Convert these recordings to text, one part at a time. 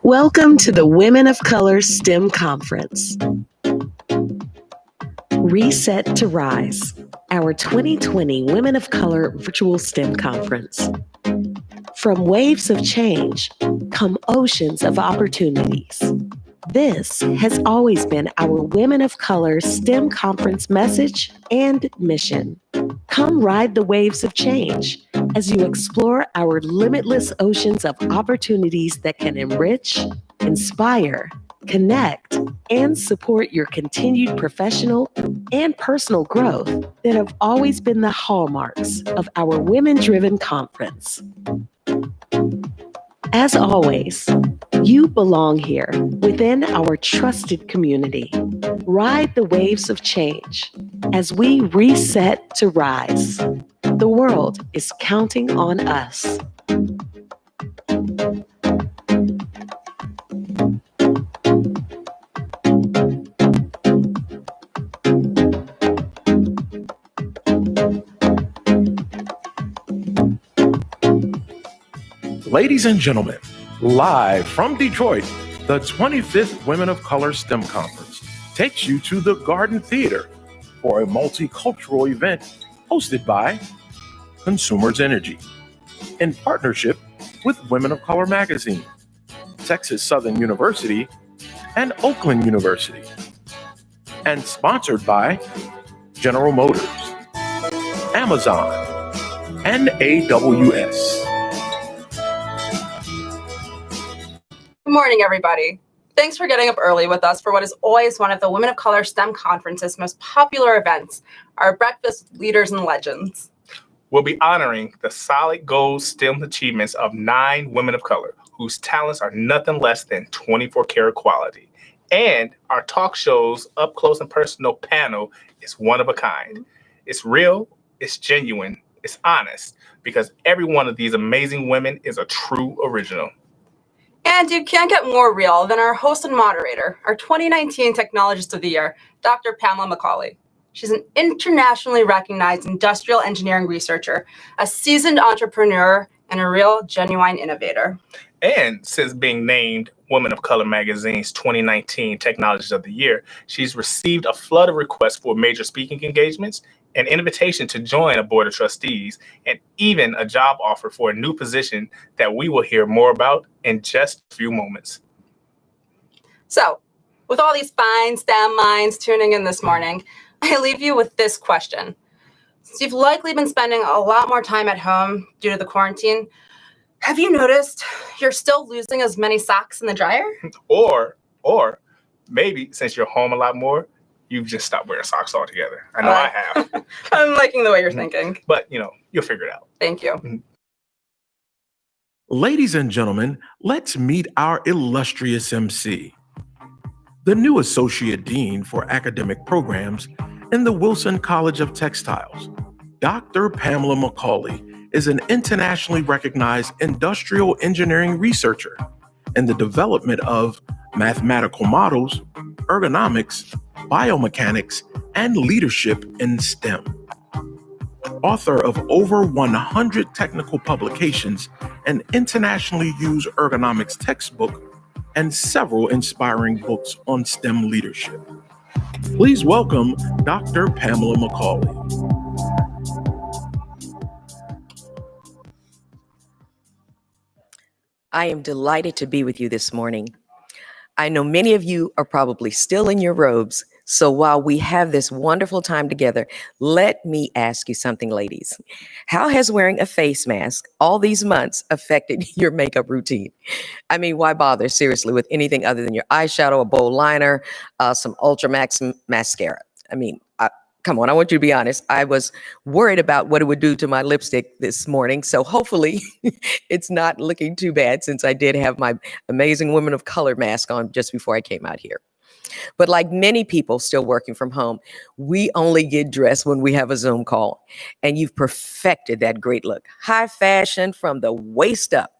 Welcome to the Women of Color STEM Conference. Reset to Rise, our 2020 Women of Color Virtual STEM Conference. From waves of change come oceans of opportunities. This has always been our Women of Color STEM Conference message and mission. Come ride the waves of change as you explore our limitless oceans of opportunities that can enrich, inspire, connect, and support your continued professional and personal growth that have always been the hallmarks of our women-driven conference. As always, you belong here within our trusted community. Ride the waves of change as we reset to rise. The world is counting on us. Ladies and gentlemen, live from Detroit, the 25th Women of Color STEM Conference takes you to the Garden Theater for a multicultural event hosted by Consumers Energy in partnership with Women of Color Magazine, Texas Southern University, and Oakland University, and sponsored by General Motors, Amazon, and AWS. Good morning, everybody. Thanks for getting up early with us for what is always one of the Women of Color STEM Conference's most popular events, our breakfast with leaders and legends. We'll be honoring the solid gold STEM achievements of 9 women of color whose talents are nothing less than 24-karat quality. And our talk show's up close and personal panel is one of a kind. It's real, it's genuine, it's honest, because every one of these amazing women is a true original. And you can't get more real than our host and moderator, our 2019 Technologist of the Year, Dr. Pamela McCauley. She's an internationally recognized industrial engineering researcher, a seasoned entrepreneur, and a real, genuine innovator. And since being named Women of Color Magazine's 2019 Technologist of the Year, she's received a flood of requests for major speaking engagements, an invitation to join a board of trustees, and even a job offer for a new position that we will hear more about in just a few moments. So, with all these fine STEM minds tuning in this morning, I leave you with this question. Since you've likely been spending a lot more time at home due to the quarantine, have you noticed you're still losing as many socks in the dryer? Or maybe since you're home a lot more, you've just stopped wearing socks altogether. I know I have. I'm liking the way you're thinking. But, you'll figure it out. Thank you. Ladies and gentlemen, let's meet our illustrious MC. The new Associate Dean for Academic Programs in the Wilson College of Textiles, Dr. Pamela McCauley is an internationally recognized industrial engineering researcher in the development of mathematical models, ergonomics, biomechanics, and leadership in STEM. Author of over 100 technical publications, an internationally used ergonomics textbook, and several inspiring books on STEM leadership. Please welcome Dr. Pamela McCauley. I am delighted to be with you this morning. I know many of you are probably still in your robes, so while we have this wonderful time together, let me ask you something, ladies. How has wearing a face mask all these months affected your makeup routine? I mean, why bother, seriously, with anything other than your eyeshadow, a bold liner, some Ultra Max mascara? I mean, come on, I want you to be honest. I was worried about what it would do to my lipstick this morning. So hopefully it's not looking too bad, since I did have my amazing Women of Color mask on just before I came out here. But like many people still working from home, we only get dressed when we have a Zoom call. And you've perfected that great look. High fashion from the waist up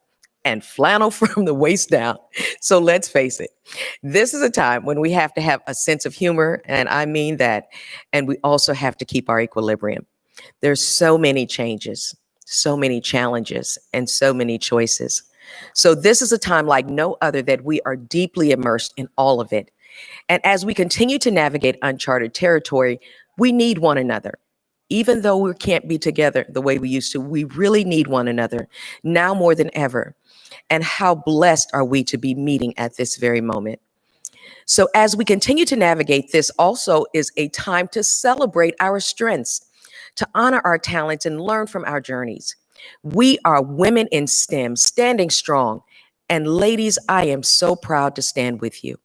and flannel from the waist down. So let's face it, this is a time when we have to have a sense of humor, and I mean that, and we also have to keep our equilibrium. There's so many changes, so many challenges, and so many choices. So this is a time like no other that we are deeply immersed in all of it. And as we continue to navigate uncharted territory, we need one another. Even though we can't be together the way we used to, we really need one another now more than ever. And how blessed are we to be meeting at this very moment. So as we continue to navigate, this also is a time to celebrate our strengths, to honor our talents and learn from our journeys. We are women in STEM, standing strong. And ladies, I am so proud to stand with you.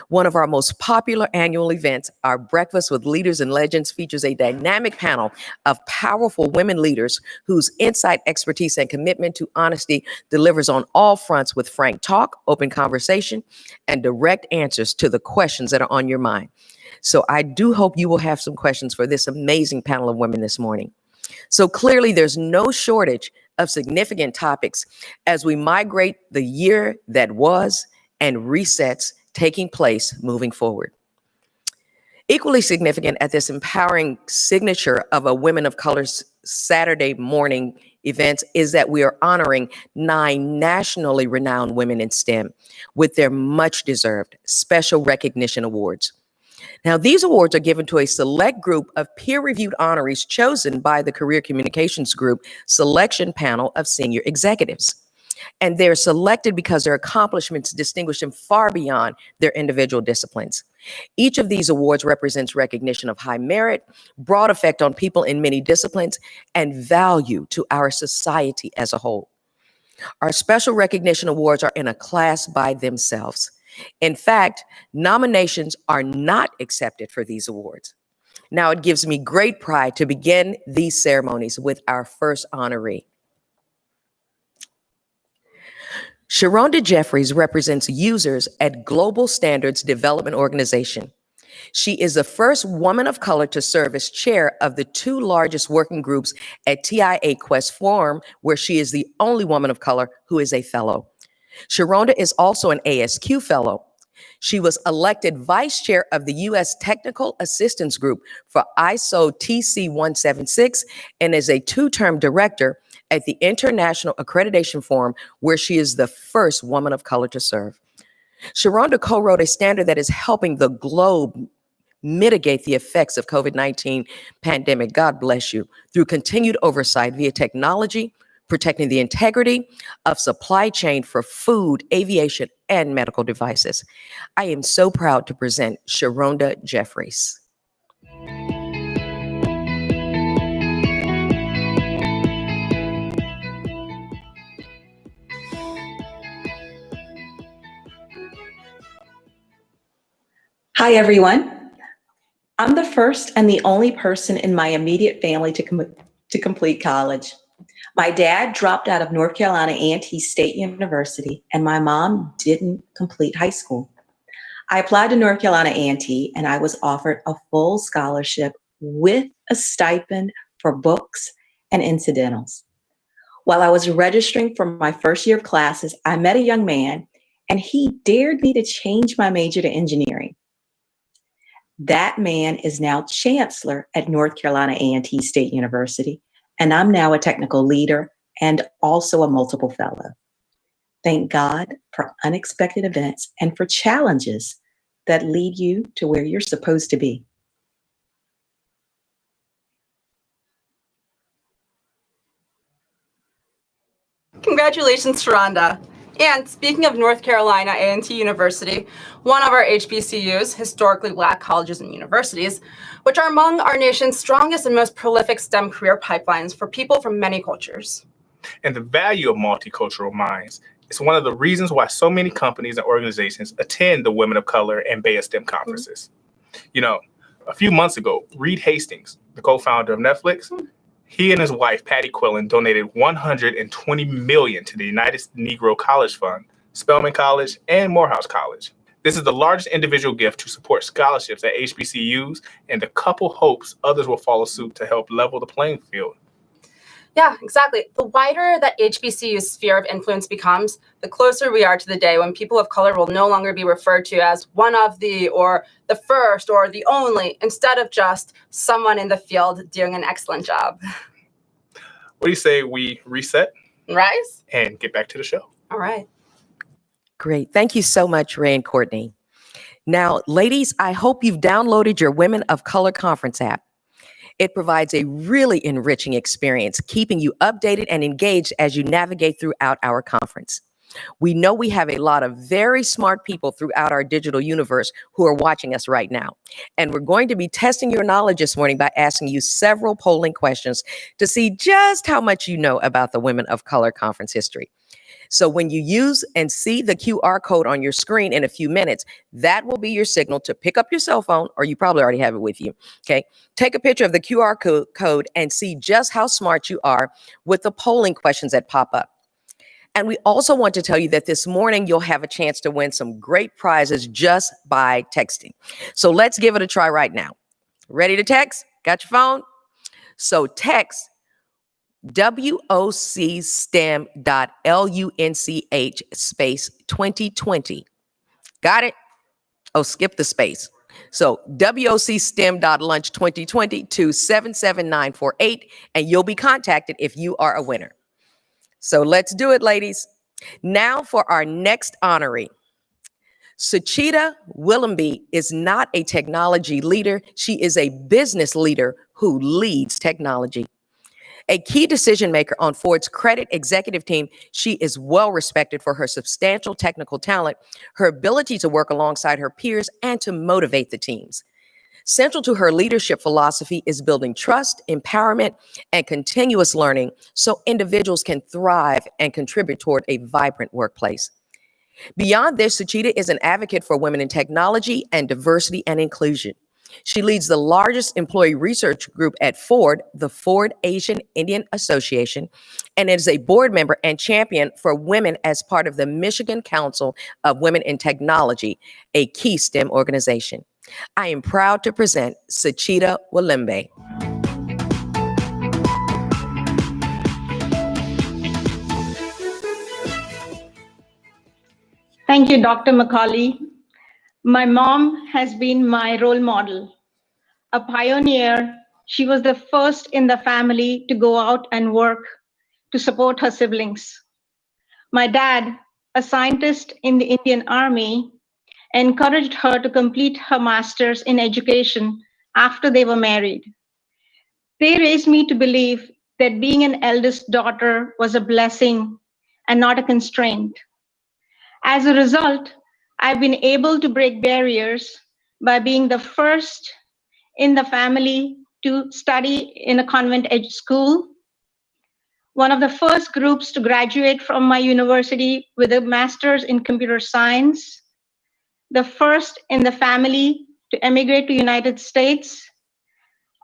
One of our most popular annual events, our Breakfast with Leaders and Legends, features a dynamic panel of powerful women leaders whose insight, expertise, and commitment to honesty delivers on all fronts with frank talk, open conversation, and direct answers to the questions that are on your mind. So I do hope you will have some questions for this amazing panel of women this morning. So clearly there's no shortage of significant topics as we migrate the year that was and resets taking place moving forward. Equally significant at this empowering signature of a Women of Color's Saturday morning event is that we are honoring 9 nationally renowned women in STEM with their much deserved special recognition awards. Now, these awards are given to a select group of peer-reviewed honorees chosen by the Career Communications Group selection panel of senior executives. And they're selected because their accomplishments distinguish them far beyond their individual disciplines. Each of these awards represents recognition of high merit, broad effect on people in many disciplines, and value to our society as a whole. Our special recognition awards are in a class by themselves. In fact, nominations are not accepted for these awards. Now, it gives me great pride to begin these ceremonies with our first honoree. Sharonda Jeffries represents users at Global Standards Development Organization. She is the first woman of color to serve as chair of the 2 largest working groups at TIA Quest Forum, where she is the only woman of color who is a fellow. Sharonda is also an ASQ fellow. She was elected vice chair of the U.S. Technical Assistance Group for ISO TC 176 and is a two-term director at the International Accreditation Forum, where she is the first woman of color to serve. Sharonda co-wrote a standard that is helping the globe mitigate the effects of COVID-19 pandemic, God bless you, through continued oversight via technology, protecting the integrity of supply chain for food, aviation, and medical devices. I am so proud to present Sharonda Jeffries. Hi, everyone. I'm the first and the only person in my immediate family to complete college. My dad dropped out of North Carolina A&T State University, and my mom didn't complete high school. I applied to North Carolina A&T, and I was offered a full scholarship with a stipend for books and incidentals. While I was registering for my first year of classes, I met a young man, and he dared me to change my major to engineering. That man is now chancellor at North Carolina A&T State University, and I'm now a technical leader and also a multiple fellow. Thank God for unexpected events and for challenges that lead you to where you're supposed to be. Congratulations, Sharonda. And speaking of North Carolina A&T University, one of our HBCUs, historically Black colleges and universities, which are among our nation's strongest and most prolific STEM career pipelines for people from many cultures. And the value of multicultural minds is one of the reasons why so many companies and organizations attend the Women of Color and Bay of STEM conferences. You know, a few months ago, Reed Hastings, the co-founder of Netflix, he and his wife, Patty Quillen, donated $120 million to the United Negro College Fund, Spelman College, and Morehouse College. This is the largest individual gift to support scholarships at HBCUs, and the couple hopes others will follow suit to help level the playing field. Yeah, exactly. The wider that HBCU's sphere of influence becomes, the closer we are to the day when people of color will no longer be referred to as one of the, or the first, or the only, instead of just someone in the field doing an excellent job. What do you say we reset? Rise? And get back to the show. All right. Great. Thank you so much, Ray and Courtney. Now, ladies, I hope you've downloaded your Women of Color Conference app. It provides a really enriching experience, keeping you updated and engaged as you navigate throughout our conference. We know we have a lot of very smart people throughout our digital universe who are watching us right now. And we're going to be testing your knowledge this morning by asking you several polling questions to see just how much you know about the Women of Color Conference history. So when you use and see the QR code on your screen in a few minutes, that will be your signal to pick up your cell phone, or you probably already have it with you, okay? Take a picture of the QR code and see just how smart you are with the polling questions that pop up. And we also want to tell you that this morning, you'll have a chance to win some great prizes just by texting. So let's give it a try right now. Ready to text? Got your phone? So text WOCSTEM.LUNCH space 2020. Got it? Oh, skip the space. So WOCSTEM.lunch 2020 to 77948, and you'll be contacted if you are a winner. So let's do it, ladies. Now for our next honoree. Suchita Willoughby is not a technology leader. She is a business leader who leads technology. A key decision maker on Ford's credit executive team, she is well respected for her substantial technical talent, her ability to work alongside her peers, and to motivate the teams. Central to her leadership philosophy is building trust, empowerment, and continuous learning so individuals can thrive and contribute toward a vibrant workplace. Beyond this, Suchita is an advocate for women in technology and diversity and inclusion. She leads the largest employee research group at Ford, the Ford Asian Indian Association, and is a board member and champion for women as part of the Michigan Council of Women in Technology, a key STEM organization. I am proud to present Suchita Willoughby. Thank you, Dr. Macaulay. My mom has been my role model. A pioneer, she was the first in the family to go out and work to support her siblings. My dad, a scientist in the Indian Army, encouraged her to complete her master's in education after they were married. They raised me to believe that being an eldest daughter was a blessing and not a constraint. As a result, I've been able to break barriers by being the first in the family to study in a convent school, one of the first groups to graduate from my university with a master's in computer science, the first in the family to emigrate to United States,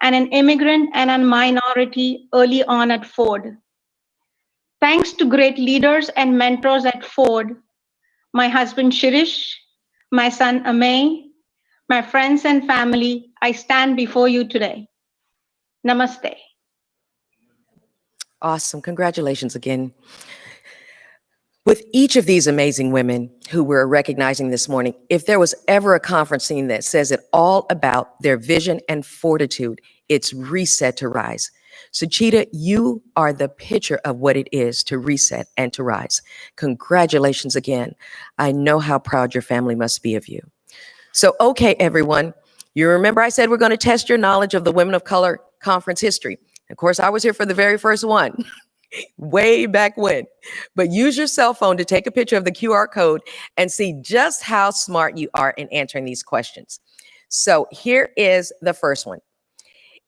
and an immigrant and a minority early on at Ford. Thanks to great leaders and mentors at Ford, my husband Shirish, my son Amay, my friends and family, I stand before you today. Namaste. Awesome. Congratulations again. With each of these amazing women who we're recognizing this morning, if there was ever a conference scene that says it all about their vision and fortitude, it's Reset to Rise. Suchita, you are the picture of what it is to reset and to rise. Congratulations again. I know how proud your family must be of you. So, okay, everyone, you remember I said we're going to test your knowledge of the Women of Color conference history. Of course, I was here for the very first one. Way back when. But use your cell phone to take a picture of the QR code and see just how smart you are in answering these questions. So here is the first one.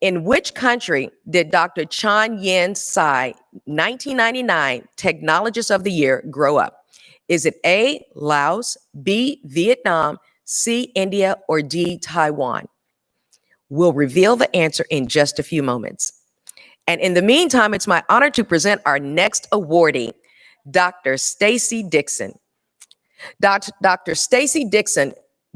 In which country did Dr. Chan Yen Sai, 1999 Technologist of the Year, grow up? Is it A, Laos, B, Vietnam, C, India, or D, Taiwan? We'll reveal the answer in just a few moments. And in the meantime, it's my honor to present our next awardee, Dr. Stacy Dixon. Dr. Stacy Dixon,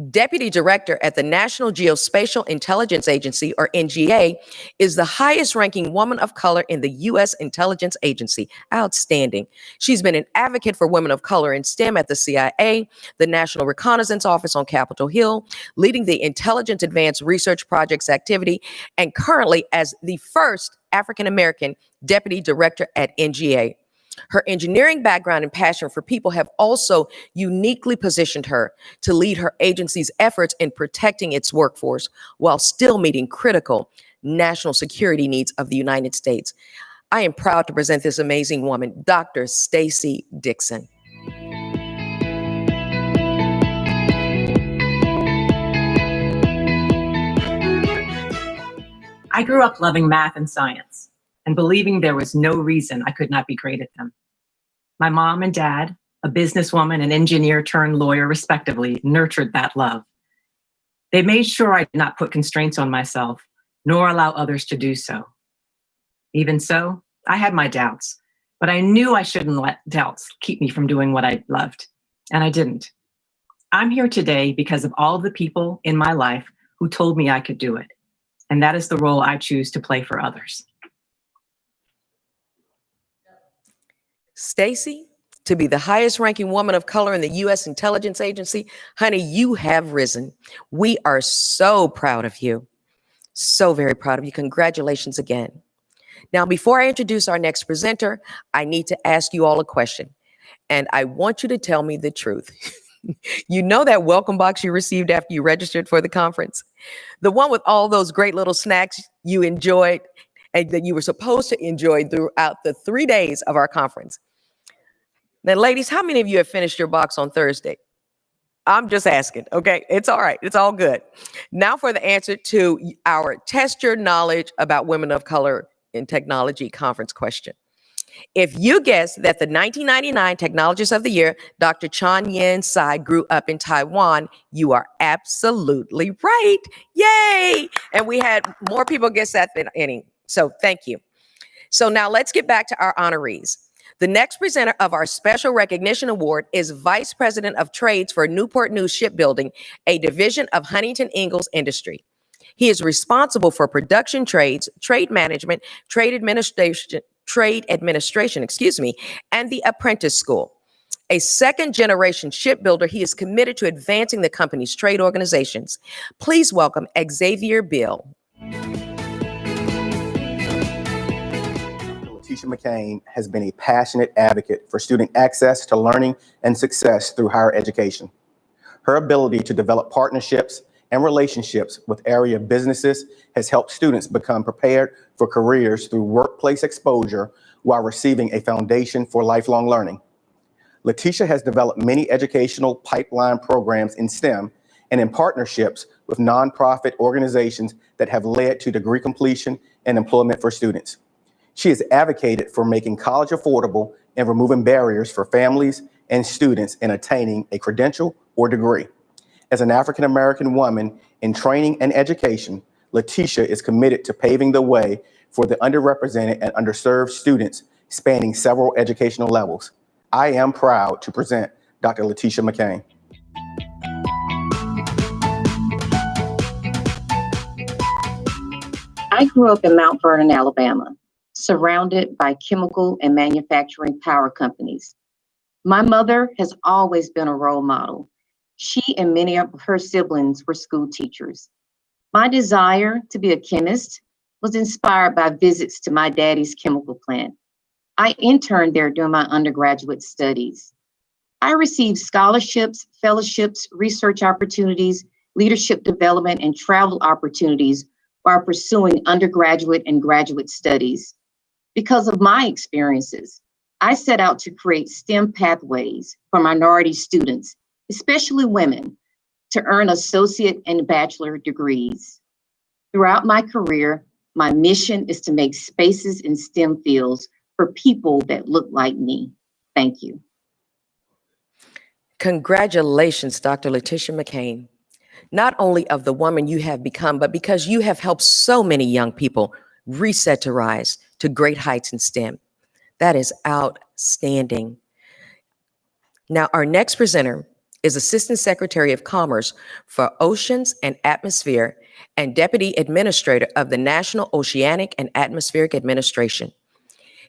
Deputy Director at the National Geospatial Intelligence Agency, or NGA, is the highest ranking woman of color in the U.S. Intelligence Agency. Outstanding. She's been an advocate for women of color in STEM at the CIA, the National Reconnaissance Office on Capitol Hill, leading the Intelligence Advanced Research Projects activity, and currently as the first African-American Deputy Director at NGA. Her engineering background and passion for people have also uniquely positioned her to lead her agency's efforts in protecting its workforce while still meeting critical national security needs of the United States. I am proud to present this amazing woman, Dr. Stacy Dixon. I grew up loving math and science and believing there was no reason I could not be great at them. My mom and dad, a businesswoman and engineer turned lawyer respectively, nurtured that love. They made sure I did not put constraints on myself, nor allow others to do so. Even so, I had my doubts, but I knew I shouldn't let doubts keep me from doing what I loved, and I didn't. I'm here today because of all of the people in my life who told me I could do it, and that is the role I choose to play for others. Stacy, to be the highest ranking woman of color in the U.S. Intelligence Agency, honey, you have risen. We are so proud of you. So very proud of you. Congratulations again. Now, before I introduce our next presenter, I need to ask you all a question, and I want you to tell me the truth. You know that welcome box you received after you registered for the conference? The one with all those great little snacks you enjoyed and that you were supposed to enjoy throughout the 3 days of our conference. Now, ladies, how many of you have finished your box on Thursday? I'm just asking, okay? It's all right. It's all good. Now for the answer to our Test Your Knowledge About Women of Color in Technology conference question. If you guess that the 1999 Technologist of the Year, Dr. Chan Yen Sai, grew up in Taiwan, you are absolutely right. Yay! And we had more people guess that than any. So thank you. So now let's get back to our honorees. The next presenter of our Special Recognition Award is Vice President of Trades for Newport News Shipbuilding, a division of Huntington Ingalls Industry. He is responsible for production trades, trade management, trade administration, and the apprentice school. A second-generation shipbuilder, he is committed to advancing the company's trade organizations. Please welcome Xavier Bill. Letitia McCain has been a passionate advocate for student access to learning and success through higher education. Her ability to develop partnerships and relationships with area businesses has helped students become prepared for careers through workplace exposure while receiving a foundation for lifelong learning. Letitia has developed many educational pipeline programs in STEM and in partnerships with nonprofit organizations that have led to degree completion and employment for students. She has advocated for making college affordable and removing barriers for families and students in attaining a credential or degree. As an African-American woman in training and education, Letitia is committed to paving the way for the underrepresented and underserved students spanning several educational levels. I am proud to present Dr. Letitia McCain. I grew up in Mount Vernon, Alabama, surrounded by chemical and manufacturing power companies. My mother has always been a role model. She and many of her siblings were school teachers. My desire to be a chemist was inspired by visits to my daddy's chemical plant. I interned there during my undergraduate studies. I received scholarships, fellowships, research opportunities, leadership development, and travel opportunities while pursuing undergraduate and graduate studies. Because of my experiences, I set out to create STEM pathways for minority students, especially women, to earn associate and bachelor degrees. Throughout my career, my mission is to make spaces in STEM fields for people that look like me. Thank you. Congratulations, Dr. Letitia McCain. Not only of the woman you have become, but because you have helped so many young people reset to rise to great heights in STEM. That is outstanding. Now, our next presenter is Assistant Secretary of Commerce for Oceans and Atmosphere and Deputy Administrator of the National Oceanic and Atmospheric Administration.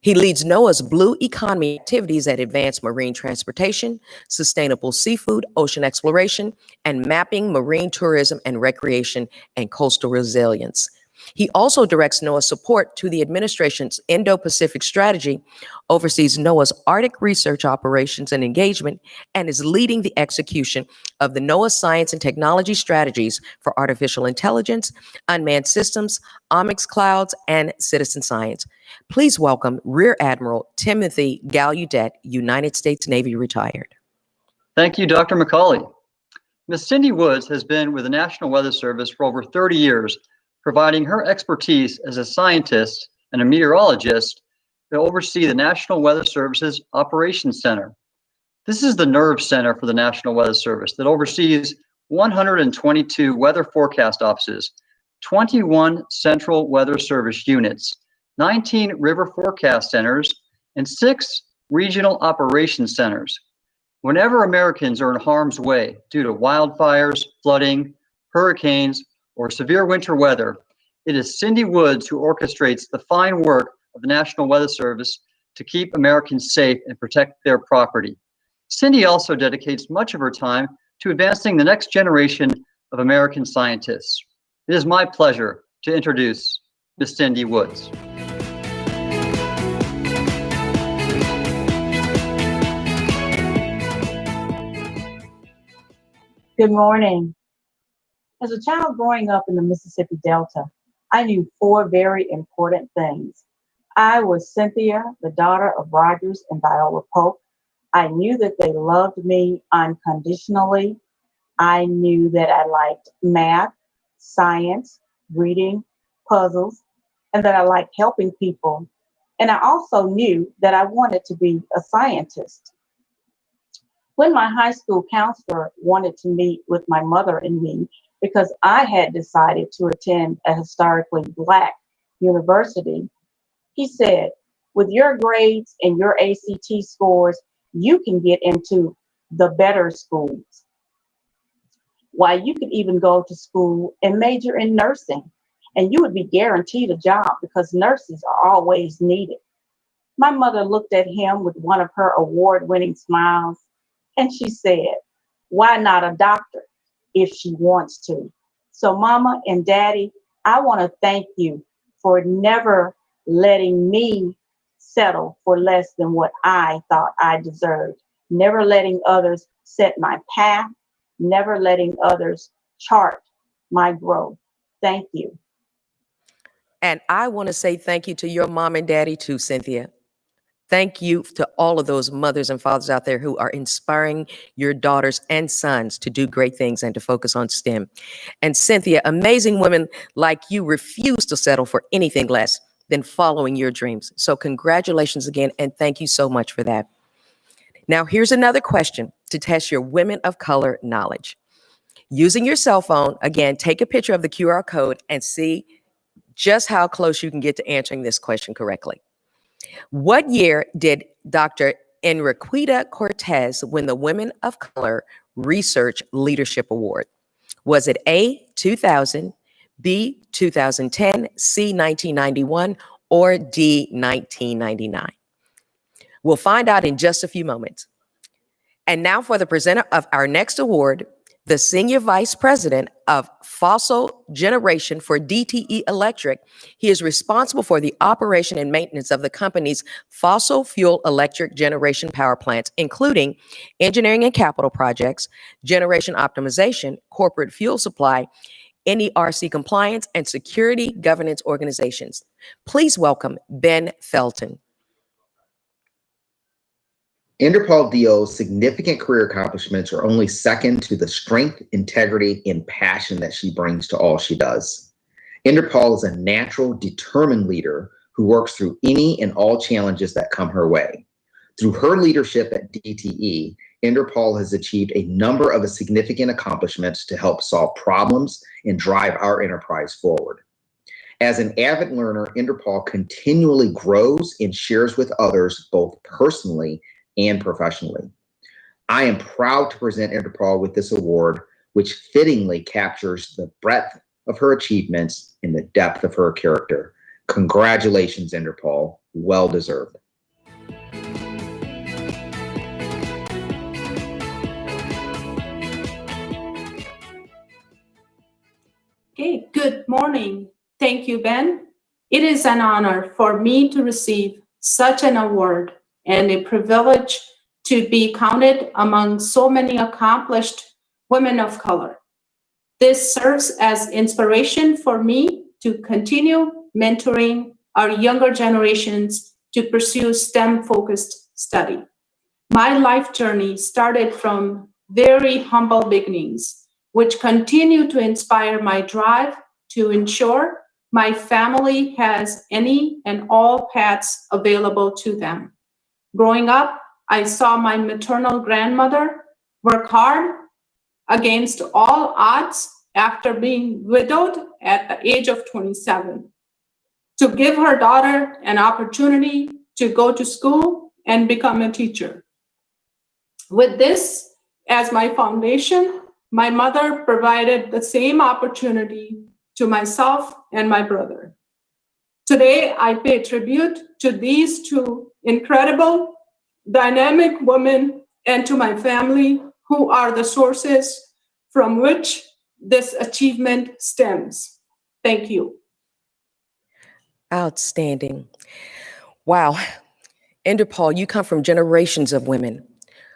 He leads NOAA's Blue Economy activities that advance marine transportation, sustainable seafood, ocean exploration, and mapping marine tourism and recreation and coastal resilience. He also directs NOAA's support to the administration's Indo-Pacific strategy, oversees NOAA's Arctic research operations and engagement, and is leading the execution of the NOAA science and technology strategies for artificial intelligence, unmanned systems, omics clouds, and citizen science. Please welcome Rear Admiral Timothy Gallaudet, United States Navy retired. Thank you, Dr. McCauley. Ms. Cindy Woods has been with the National Weather Service for over 30 years, providing her expertise as a scientist and a meteorologist to oversee the National Weather Service's Operations Center. This is the nerve center for the National Weather Service that oversees 122 weather forecast offices, 21 central weather service units, 19 river forecast centers, and 6 regional operations centers. Whenever Americans are in harm's way due to wildfires, flooding, hurricanes, or severe winter weather, it is Cindy Woods who orchestrates the fine work of the National Weather Service to keep Americans safe and protect their property. Cindy also dedicates much of her time to advancing the next generation of American scientists. It is my pleasure to introduce Ms. Cindy Woods. Good morning. As a child growing up in the Mississippi Delta, I knew 4 very important things. I was Cynthia, the daughter of Rogers and Viola Polk. I knew that they loved me unconditionally. I knew that I liked math, science, reading, puzzles, and that I liked helping people. And I also knew that I wanted to be a scientist. When my high school counselor wanted to meet with my mother and me, because I had decided to attend a historically Black university, he said, with your grades and your ACT scores, you can get into the better schools. Why, you could even go to school and major in nursing, and you would be guaranteed a job because nurses are always needed. My mother looked at him with one of her award-winning smiles And she said, why not a doctor if she wants to? So Mama and Daddy, I want to thank you for never letting me settle for less than what I thought I deserved, never letting others set my path, never letting others chart my growth. Thank you. And I want to say thank you to your mom and daddy too, Cynthia. Thank you to all of those mothers and fathers out there who are inspiring your daughters and sons to do great things and to focus on STEM. And Cynthia, amazing women like you refuse to settle for anything less than following your dreams. So congratulations again, and thank you so much for that. Now, here's another question to test your women of color knowledge. Using your cell phone, again, take a picture of the QR code and see just how close you can get to answering this question correctly. What year did Dr. Enriqueta Cortez win the Women of Color Research Leadership Award? Was it A, 2000, B, 2010, C, 1991, or D, 1999? We'll find out in just a few moments. And now for the presenter of our next award, the Senior Vice President of Fossil Generation for DTE Electric. He is responsible for the operation and maintenance of the company's fossil fuel electric generation power plants, including engineering and capital projects, generation optimization, corporate fuel supply, NERC compliance, and security governance organizations. Please welcome Ben Felton. Inderpaul DO's significant career accomplishments are only second to the strength, integrity, and passion that she brings to all she does. Inderpaul is a natural, determined leader who works through any and all challenges that come her way. Through her leadership at DTE, Inderpaul has achieved a number of significant accomplishments to help solve problems and drive our enterprise forward. As an avid learner, Inderpaul continually grows and shares with others both personally and professionally. I am proud to present Inderpaul with this award, which fittingly captures the breadth of her achievements and the depth of her character. Congratulations, Inderpaul. Well deserved. Okay, good morning. Thank you, Ben. It is an honor for me to receive such an award and a privilege to be counted among so many accomplished women of color. This serves as inspiration for me to continue mentoring our younger generations to pursue STEM-focused study. My life journey started from very humble beginnings, which continue to inspire my drive to ensure my family has any and all paths available to them. Growing up, I saw my maternal grandmother work hard against all odds after being widowed at the age of 27 to give her daughter an opportunity to go to school and become a teacher. With this as my foundation, my mother provided the same opportunity to myself and my brother. Today, I pay tribute to these two incredible, dynamic women and to my family, who are the sources from which this achievement stems. Thank you. Outstanding. Wow. Inderpaul, you come from generations of women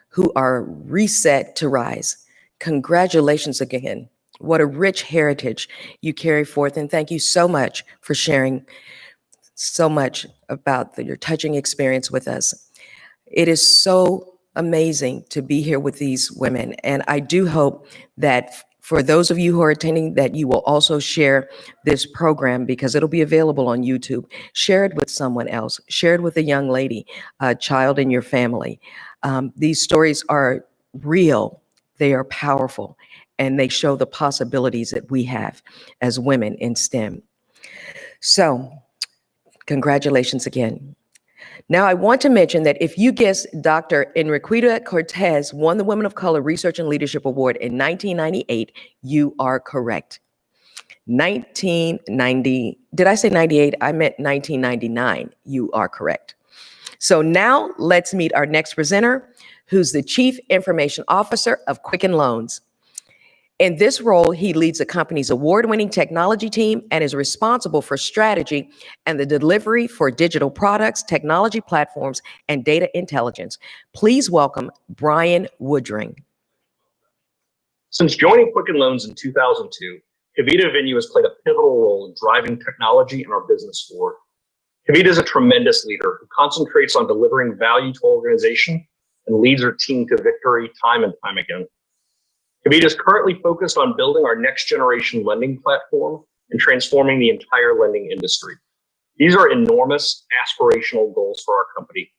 who are reset to rise. Congratulations again. What a rich heritage you carry forth. And thank you so much for sharing so much about your touching experience with us. It is so amazing to be here with these women. And I do hope that for those of you who are attending, that you will also share this program, because it'll be available on YouTube. Share it with someone else. Share it with a young lady, a child in your family. These stories are real. They are powerful, and they show the possibilities that we have as women in STEM. So, congratulations again. Now, I want to mention that if you guessed Dr. Enriqueta Cortez won the Women of Color Research and Leadership Award in 1998, you are correct. 1990, did I say 98? I meant 1999. You are correct. So now let's meet our next presenter, who's the Chief Information Officer of Quicken Loans. In this role, he leads the company's award-winning technology team and is responsible for strategy and the delivery for digital products, technology platforms, and data intelligence. Please welcome Brian Woodring. Since joining Quicken Loans in 2002, Kavita Venue has played a pivotal role in driving technology in our business forward. Kavita is a tremendous leader who concentrates on delivering value to our organization and leads her team to victory time and time again. Kavita is currently focused on building our next generation lending platform and transforming the entire lending industry. These are enormous aspirational goals for our company,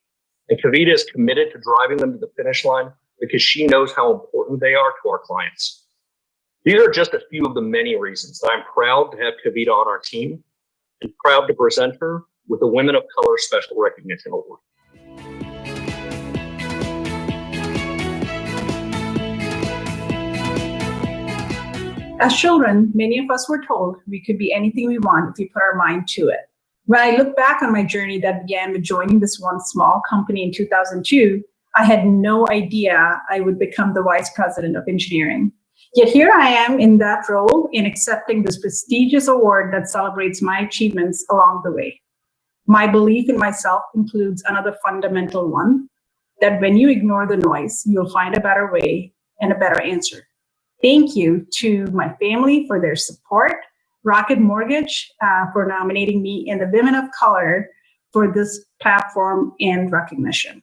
and Kavita is committed to driving them to the finish line because she knows how important they are to our clients. These are just a few of the many reasons that I'm proud to have Kavita on our team and proud to present her with the Women of Color Special Recognition Award. As children, many of us were told we could be anything we want if we put our mind to it. When I look back on my journey that began with joining this one small company in 2002, I had no idea I would become the vice president of engineering. Yet here I am in that role in accepting this prestigious award that celebrates my achievements along the way. My belief in myself includes another fundamental one, that when you ignore the noise, you'll find a better way and a better answer. Thank you to my family for their support, Rocket Mortgage for nominating me, and the Women of Color for this platform and recognition.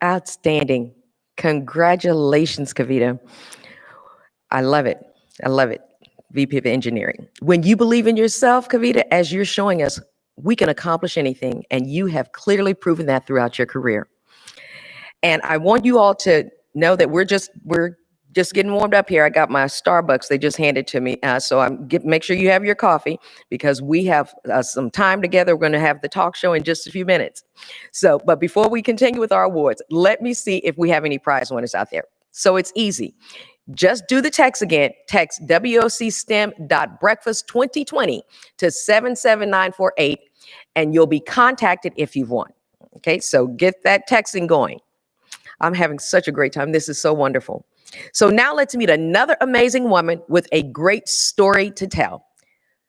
Outstanding. Congratulations, Kavita. I love it. I love it. VP of Engineering. When you believe in yourself, Kavita, as you're showing us, we can accomplish anything, and you have clearly proven that throughout your career. And I want you all to know that we're just getting warmed up here. I got my Starbucks. They just handed to me. So make sure you have your coffee because we have some time together. We're going to have the talk show in just a few minutes. But before we continue with our awards, let me see if we have any prize winners out there. So it's easy. Just do the text again. Text WOCSTEM.breakfast2020 to 77948, and you'll be contacted if you've won. Okay, so get that texting going. I'm having such a great time. This is so wonderful. So now let's meet another amazing woman with a great story to tell.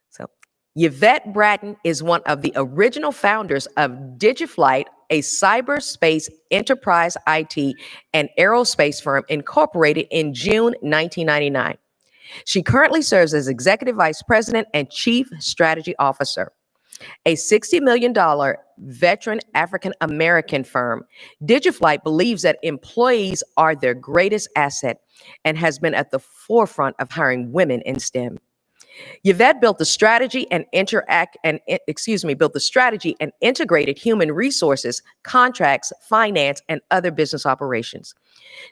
So Yvette Bratton is one of the original founders of DigiFlight, a cyberspace enterprise IT and aerospace firm incorporated in June 1999. She currently serves as Executive Vice President and Chief Strategy Officer. A $60 million veteran African-American firm, DigiFlight believes that employees are their greatest asset and has been at the forefront of hiring women in STEM. Yvette built the strategy and integrated human resources, contracts, finance, and other business operations.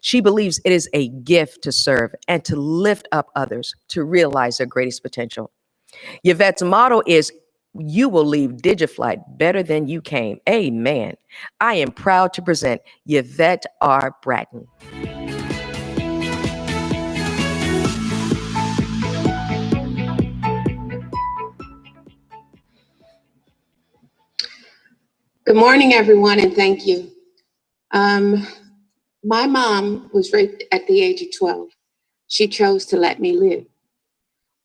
She believes it is a gift to serve and to lift up others to realize their greatest potential. Yvette's motto is, "You will leave DigiFlight better than you came." Amen. I am proud to present Yvette R. Bratton. Good morning, everyone, and thank you. My mom was raped at the age of 12. She chose to let me live.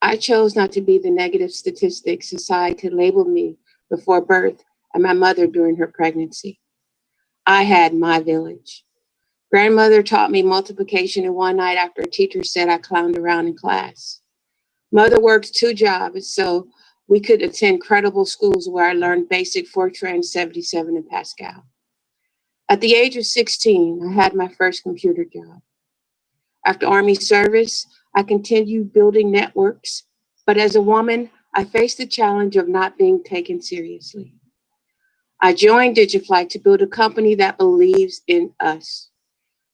I chose not to be the negative statistic society labeled me before birth and my mother during her pregnancy. I had my village. Grandmother taught me multiplication in one night after a teacher said I clowned around in class. Mother worked 2 jobs so we could attend credible schools where I learned basic Fortran 77 and Pascal. At the age of 16, I had my first computer job. After Army service, I continued building networks, but as a woman, I faced the challenge of not being taken seriously. I joined DigiFlight to build a company that believes in us.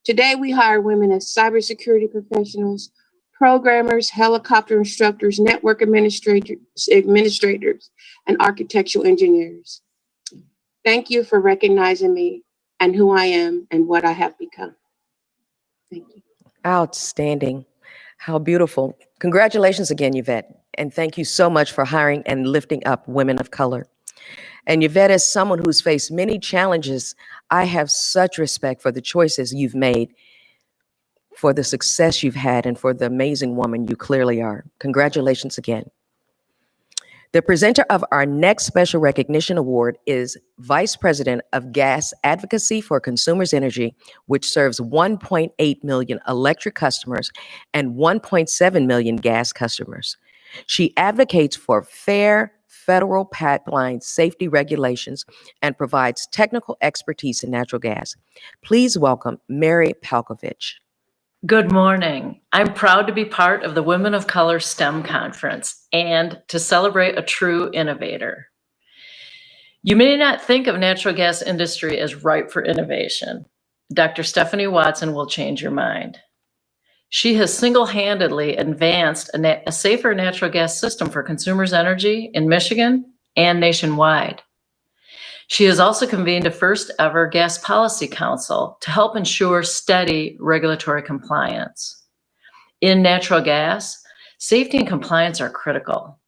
Today, we hire women as cybersecurity professionals, programmers, helicopter instructors, network administrators, and architectural engineers. Thank you for recognizing me and who I am and what I have become. Thank you. Outstanding. How beautiful. Congratulations again, Yvette. And thank you so much for hiring and lifting up women of color. And Yvette, as someone who's faced many challenges, I have such respect for the choices you've made, for the success you've had, and for the amazing woman you clearly are. Congratulations again. The presenter of our next special recognition award is Vice President of Gas Advocacy for Consumers Energy, which serves 1.8 million electric customers and 1.7 million gas customers. She advocates for fair federal pipeline safety regulations and provides technical expertise in natural gas. Please welcome Mary Palkovich. Good morning. I'm proud to be part of the Women of Color STEM Conference and to celebrate a true innovator. You may not think of natural gas industry as ripe for innovation. Dr. Stephanie Watson will change your mind. She has single-handedly advanced a safer natural gas system for consumers' energy in Michigan and nationwide. She has also convened a first ever Gas Policy Council to help ensure steady regulatory compliance. In natural gas, safety and compliance are critical.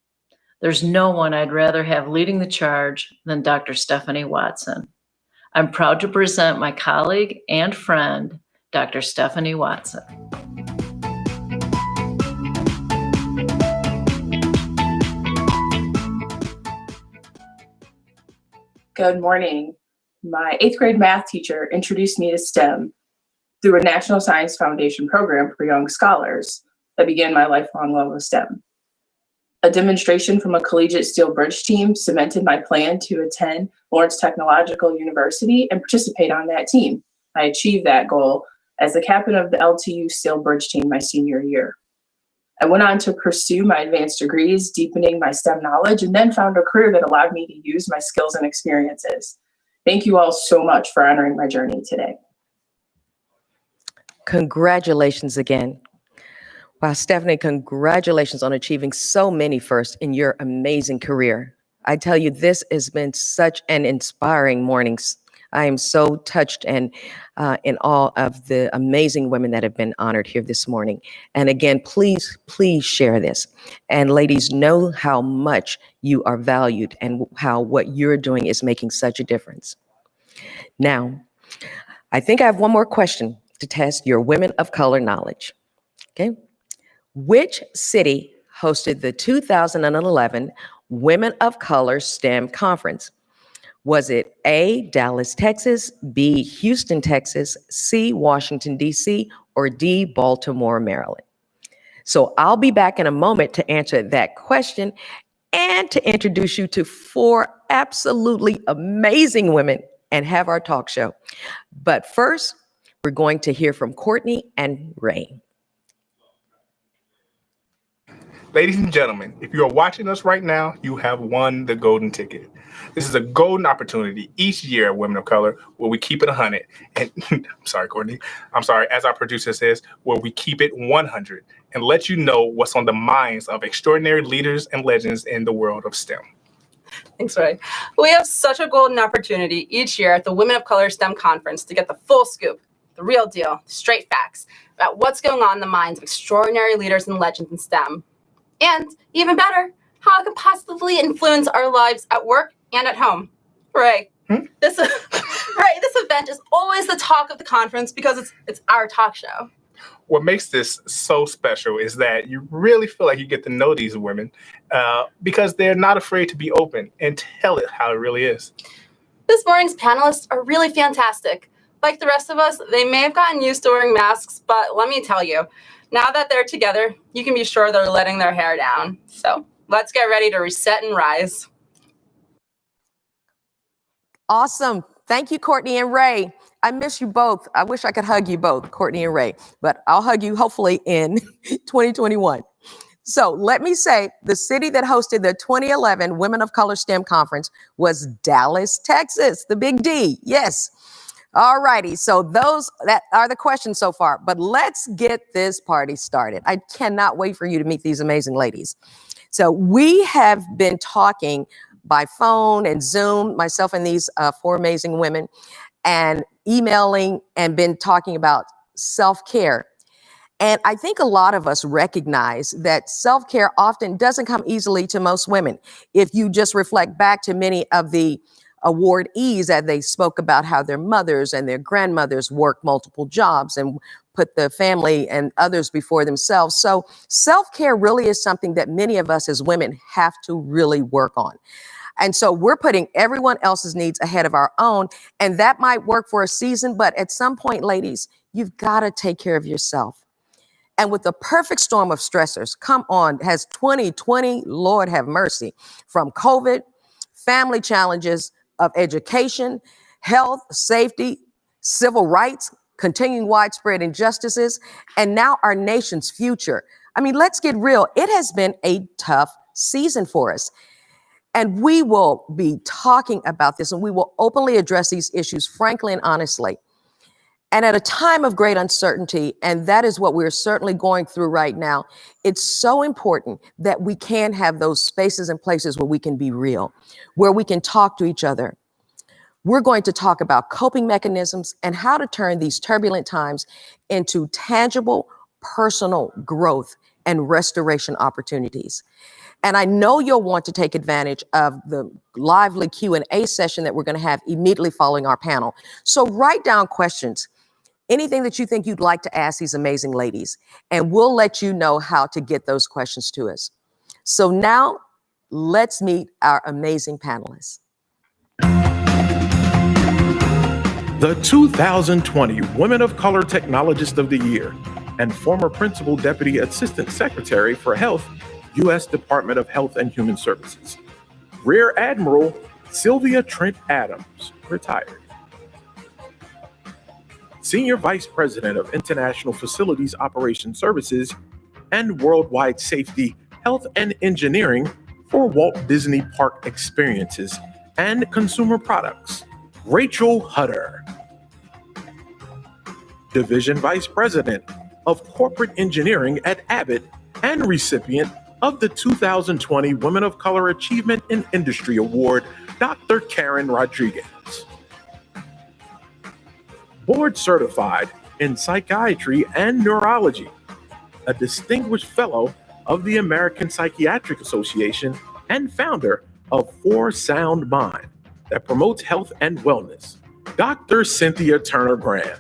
There's no one I'd rather have leading the charge than Dr. Stephanie Watson. I'm proud to present my colleague and friend, Dr. Stephanie Watson. Good morning. My 8th grade math teacher introduced me to STEM through a National Science Foundation program for young scholars that began my lifelong love of STEM. A demonstration from a collegiate steel bridge team cemented my plan to attend Lawrence Technological University and participate on that team. I achieved that goal as the captain of the LTU steel bridge team my senior year. I went on to pursue my advanced degrees, deepening my STEM knowledge, and then found a career that allowed me to use my skills and experiences. Thank you all so much for honoring my journey today. Congratulations again. Wow, Stephanie, congratulations on achieving so many firsts in your amazing career. I tell you, this has been such an inspiring morning. I am so touched and in awe of the amazing women that have been honored here this morning. And again, please share this. And ladies, know how much you are valued and how what you're doing is making such a difference. Now, I think I have one more question to test your women of color knowledge. Okay. Which city hosted the 2011 Women of Color STEM Conference? Was it A, Dallas, Texas, B, Houston, Texas, C, Washington, D.C., or D, Baltimore, Maryland? So I'll be back in a moment to answer that question and to introduce you to 4 absolutely amazing women and have our talk show. But first, we're going to hear from Courtney and Ray. Ladies and gentlemen, if you are watching us right now, you have won the golden ticket. This is a golden opportunity each year at Women of Color where we keep it 100. And I'm sorry, Courtney. I'm sorry, as our producer says, where we keep it 100 and let you know what's on the minds of extraordinary leaders and legends in the world of STEM. Thanks, Ray. We have such a golden opportunity each year at the Women of Color STEM Conference to get the full scoop, the real deal, straight facts about what's going on in the minds of extraordinary leaders and legends in STEM. And even better, how it can positively influence our lives at work and at home. Ray, this event is always the talk of the conference because it's our talk show. What makes this so special is that you really feel like you get to know these women because they're not afraid to be open and tell it how it really is. This morning's panelists are really fantastic. Like the rest of us, they may have gotten used to wearing masks, but let me tell you, now that they're together, you can be sure they're letting their hair down. So let's get ready to reset and rise. Awesome. Thank you, Courtney and Ray. I miss you both. I wish I could hug you both, Courtney and Ray, but I'll hug you hopefully in 2021. So let me say the city that hosted the 2011 Women of Color STEM Conference was Dallas, Texas, the big D. Yes. All righty. So that are the questions so far, but let's get this party started. I cannot wait for you to meet these amazing ladies. So we have been talking by phone and Zoom, myself and these 4 amazing women, and emailing and been talking about self-care. And I think a lot of us recognize that self-care often doesn't come easily to most women. If you just reflect back to many of the awardees as they spoke about how their mothers and their grandmothers worked multiple jobs and put the family and others before themselves. So self-care really is something that many of us as women have to really work on. And so we're putting everyone else's needs ahead of our own. And that might work for a season, but at some point, ladies, you've got to take care of yourself. And with the perfect storm of stressors, come on, has 2020, Lord have mercy, from COVID, family challenges of education, health, safety, civil rights, continuing widespread injustices, and now our nation's future. I mean, let's get real. It has been a tough season for us. And we will be talking about this, and we will openly address these issues frankly and honestly. And at a time of great uncertainty, and that is what we're certainly going through right now, it's so important that we can have those spaces and places where we can be real, where we can talk to each other. We're going to talk about coping mechanisms and how to turn these turbulent times into tangible, personal growth and restoration opportunities. And I know you'll want to take advantage of the lively Q&A session that we're going to have immediately following our panel. So write down questions, anything that you think you'd like to ask these amazing ladies, and we'll let you know how to get those questions to us. So now let's meet our amazing panelists. The 2020 Women of Color Technologist of the Year and former Principal Deputy Assistant Secretary for Health, U.S. Department of Health and Human Services, Rear Admiral Sylvia Trent Adams, retired. Senior Vice President of International Facilities Operation Services and Worldwide Safety, Health and Engineering for Walt Disney Park Experiences and Consumer Products, Rachel Hutter. Division Vice President of Corporate Engineering at Abbott and recipient of the 2020 Women of Color Achievement in Industry Award, Dr. Karen Rodriguez. Board certified in psychiatry and neurology, a distinguished fellow of the American Psychiatric Association and founder of For Sound Mind that promotes health and wellness, Dr. Cynthia Turner Graham.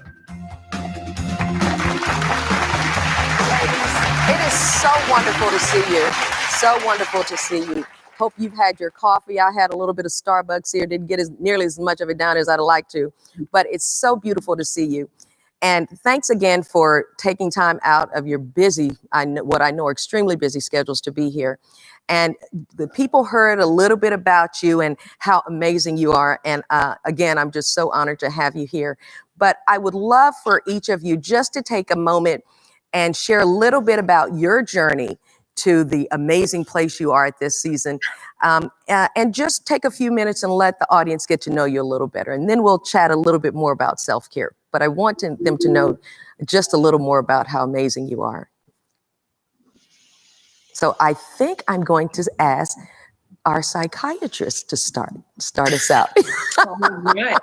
It is so wonderful to see you. So wonderful to see you. Hope you've had your coffee. I had a little bit of Starbucks here. Didn't get nearly as much of it down as I'd like to, but it's so beautiful to see you. And thanks again for taking time out of your busy, what I know are extremely busy schedules to be here. And the people heard a little bit about you and how amazing you are. And again, I'm just so honored to have you here. But I would love for each of you just to take a moment and share a little bit about your journey to the amazing place you are at this season. And just take a few minutes and let the audience get to know you a little better. And then we'll chat a little bit more about self-care. But I want them to know just a little more about how amazing you are. So I think I'm going to ask our psychiatrist to start us out. All right.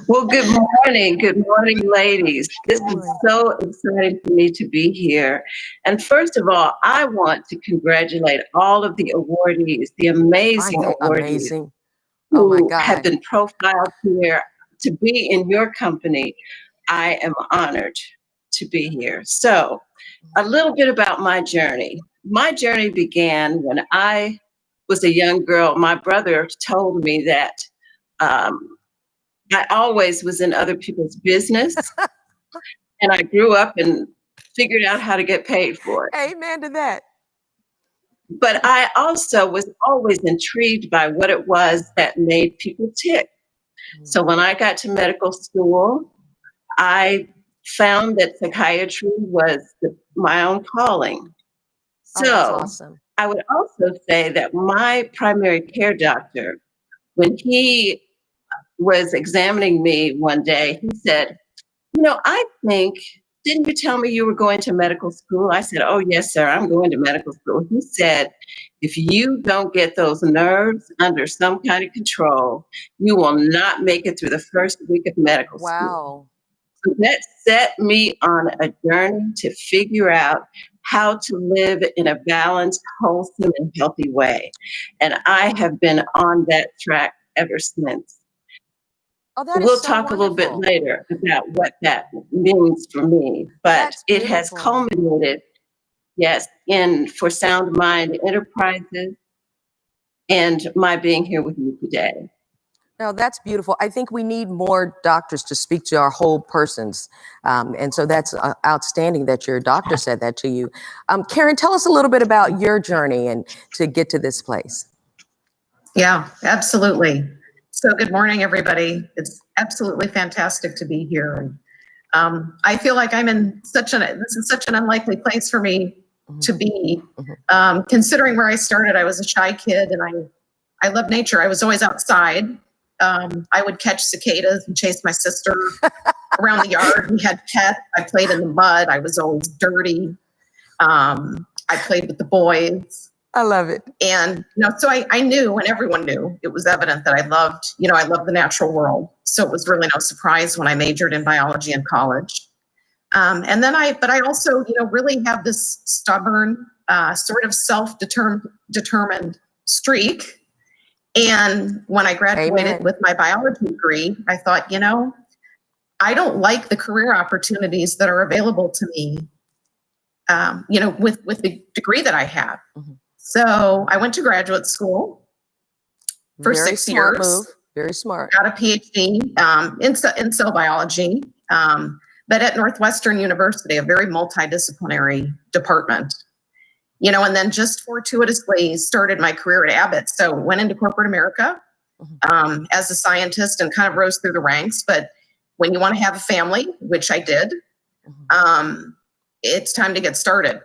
Well, good morning. Good morning, ladies. This is so exciting for me to be here. And first of all, I want to congratulate all of the awardees, the amazing awardees who have been profiled here. To be in your company, I am honored to be here. So, a little bit about my journey. My journey began when I was a young girl. My brother told me that I always was in other people's business, and I grew up and figured out how to get paid for it. Amen to that. But I also was always intrigued by what it was that made people tick. So when I got to medical school, I found that psychiatry was my own calling. So awesome. I would also say that my primary care doctor, when he was examining me one day, he said, I think, didn't you tell me you were going to medical school? I said, oh, yes, sir, I'm going to medical school. He said, if you don't get those nerves under some kind of control, you will not make it through the first week of medical school. Wow. So that set me on a journey to figure out how to live in a balanced, wholesome, and healthy way. And I have been on that track ever since. Oh, that We'll is so talk a little bit wonderful. later about what that means for me, but That's it has beautiful. culminated, yes, in For Sound Mind Enterprises and my being here with you today. No, that's beautiful. I think we need more doctors to speak to our whole persons. And so that's outstanding that your doctor said that to you. Karen, tell us a little bit about your journey and to get to this place. Yeah, absolutely. So good morning, everybody. It's absolutely fantastic to be here. And I feel like I'm in this is such an unlikely place for me to be. Considering where I started, I was a shy kid and I love nature. I was always outside. I would catch cicadas and chase my sister around the yard. We had pets. I played in the mud. I was always dirty. I played with the boys. I love it. And, so I knew, and everyone knew, it was evident that I loved the natural world. So it was really no surprise when I majored in biology in college. And then but I also, really have this stubborn, sort of self-determined streak. And when I graduated with my biology degree, I thought, I don't like the career opportunities that are available to me, with the degree that I have. So I went to graduate school for Very 6 smart years. move. Very smart. Got a PhD in cell biology, but at Northwestern University, a very multidisciplinary department. And then just fortuitously started my career at Abbott. So went into corporate America as a scientist and kind of rose through the ranks. But when you want to have a family, which I did, it's time to get started.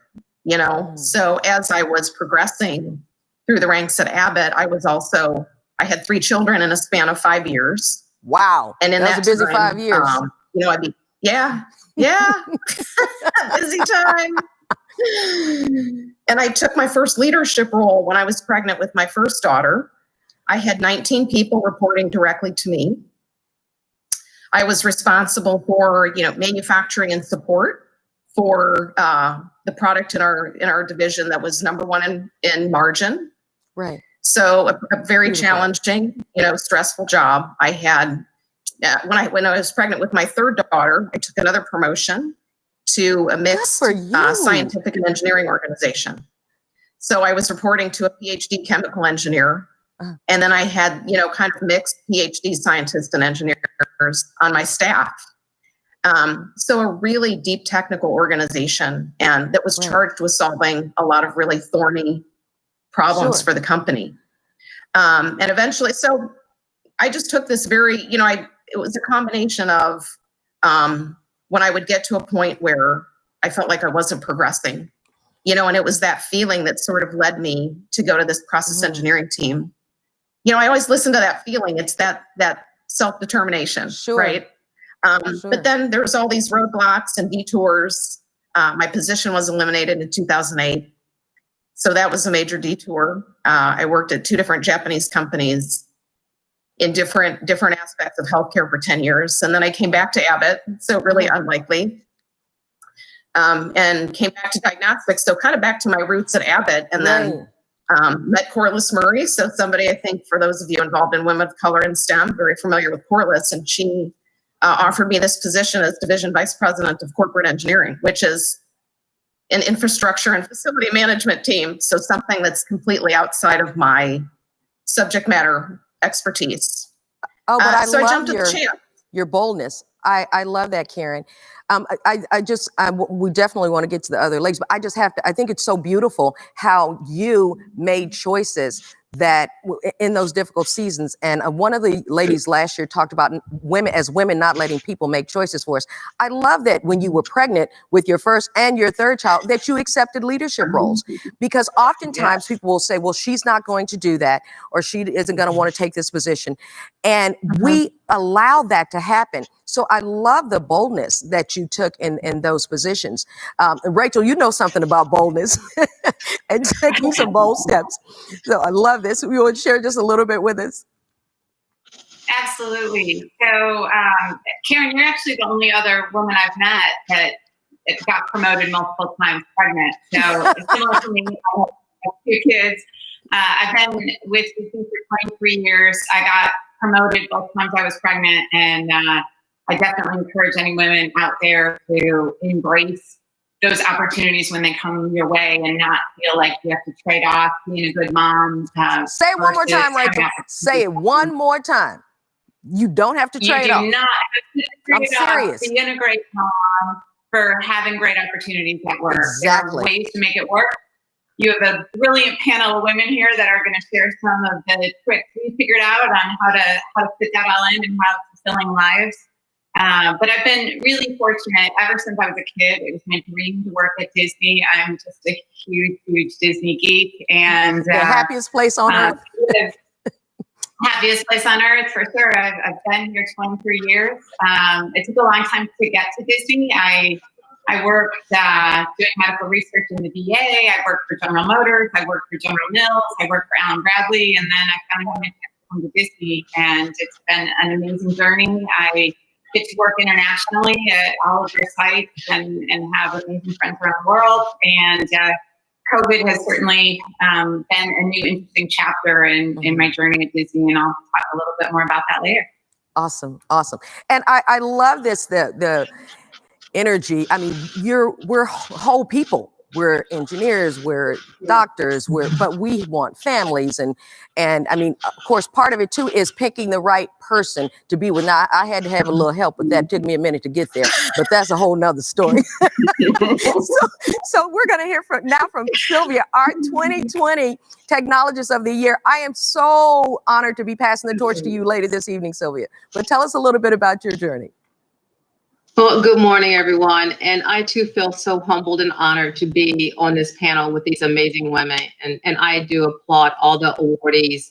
So as I was progressing through the ranks at Abbott, I had 3 children in a span of 5 years. Wow. And in that was a busy 5 years. Busy time. And I took my first leadership role when I was pregnant with my first daughter. I had 19 people reporting directly to me. I was responsible for, manufacturing and support for the product in our division that was number 1 in margin. Right. So a very challenging, stressful job. I had when I was pregnant with my third daughter, I took another promotion to a mixed scientific and engineering organization. So I was reporting to a PhD chemical engineer, and then I had kind of mixed PhD scientists and engineers on my staff. So a really deep technical organization, and that was charged with solving a lot of really thorny problems for the company. And eventually, so I just took this very, it was a combination of when I would get to a point where I felt like I wasn't progressing, and it was that feeling that sort of led me to go to this process engineering team. I always listen to that feeling. It's that self-determination, right? But then there was all these roadblocks and detours. My position was eliminated in 2008. So that was a major detour. I worked at 2 different Japanese companies in different aspects of healthcare for 10 years. And then I came back to Abbott, so really unlikely, and came back to diagnostics. So kind of back to my roots at Abbott, and then met Corliss Murray. So somebody, I think, for those of you involved in women of color in STEM, very familiar with Corliss. And she offered me this position as Division Vice President of Corporate Engineering, which is an infrastructure and facility management team. So something that's completely outside of my subject matter expertise. Oh, but I so love I jumped at the chance. your boldness. I love that, Karen. We definitely want to get to the other ladies, but I think it's so beautiful how you made choices that in those difficult seasons. And one of the ladies last year talked about women not letting people make choices for us. I love that when you were pregnant with your first and your third child, that you accepted leadership roles, because oftentimes people will say, well, she's not going to do that, or she isn't going to want to take this position. And we allow that to happen. So I love the boldness that you took in those positions. Rachel, you know something about boldness and taking some bold steps. So I love this. You want to share just a little bit with us? Absolutely. So, Karen, you're actually the only other woman I've met that got promoted multiple times pregnant. So, similar to me, I have 2 kids. I've been with Disney for 23 years. I got promoted both times I was pregnant, and I definitely encourage any women out there to embrace those opportunities when they come your way and not feel like you have to trade off being a good mom. Say it one more time, Rachel. Say it one more time. You don't have to trade off. You do not have to I'm trade off serious. being a great mom for having great opportunities at work. Exactly. There are ways to make it work. You have a brilliant panel of women here that are going to share some of the tricks we figured out on how to fit that all in and have fulfilling lives. But I've been really fortunate ever since I was a kid. It was my dream to work at Disney. I'm just a huge Disney geek, and the happiest place on earth. Happiest place on earth for sure. I've been here 23 years. It took a long time to get to Disney. I worked doing medical research in the VA. I worked for General Motors. I worked for General Mills. I worked for Allen Bradley, and then I finally had to come to Disney, and it's been an amazing journey. I get to work internationally at all of their sites and have amazing friends around the world. And COVID has certainly been a new interesting chapter in my journey at Disney, and I'll talk a little bit more about that later. Awesome. And I love this, the energy. I mean, we're whole people. We're engineers, we're doctors, but we want families. And I mean, of course, part of it too is picking the right person to be with. Now, I had to have a little help with that. It took me a minute to get there, but that's a whole nother story. so we're going to hear from Sylvia, our 2020 Technologist of the Year. I am so honored to be passing the torch to you later this evening, Sylvia. But tell us a little bit about your journey. Well, good morning, everyone. And I too feel so humbled and honored to be on this panel with these amazing women. And I do applaud all the awardees.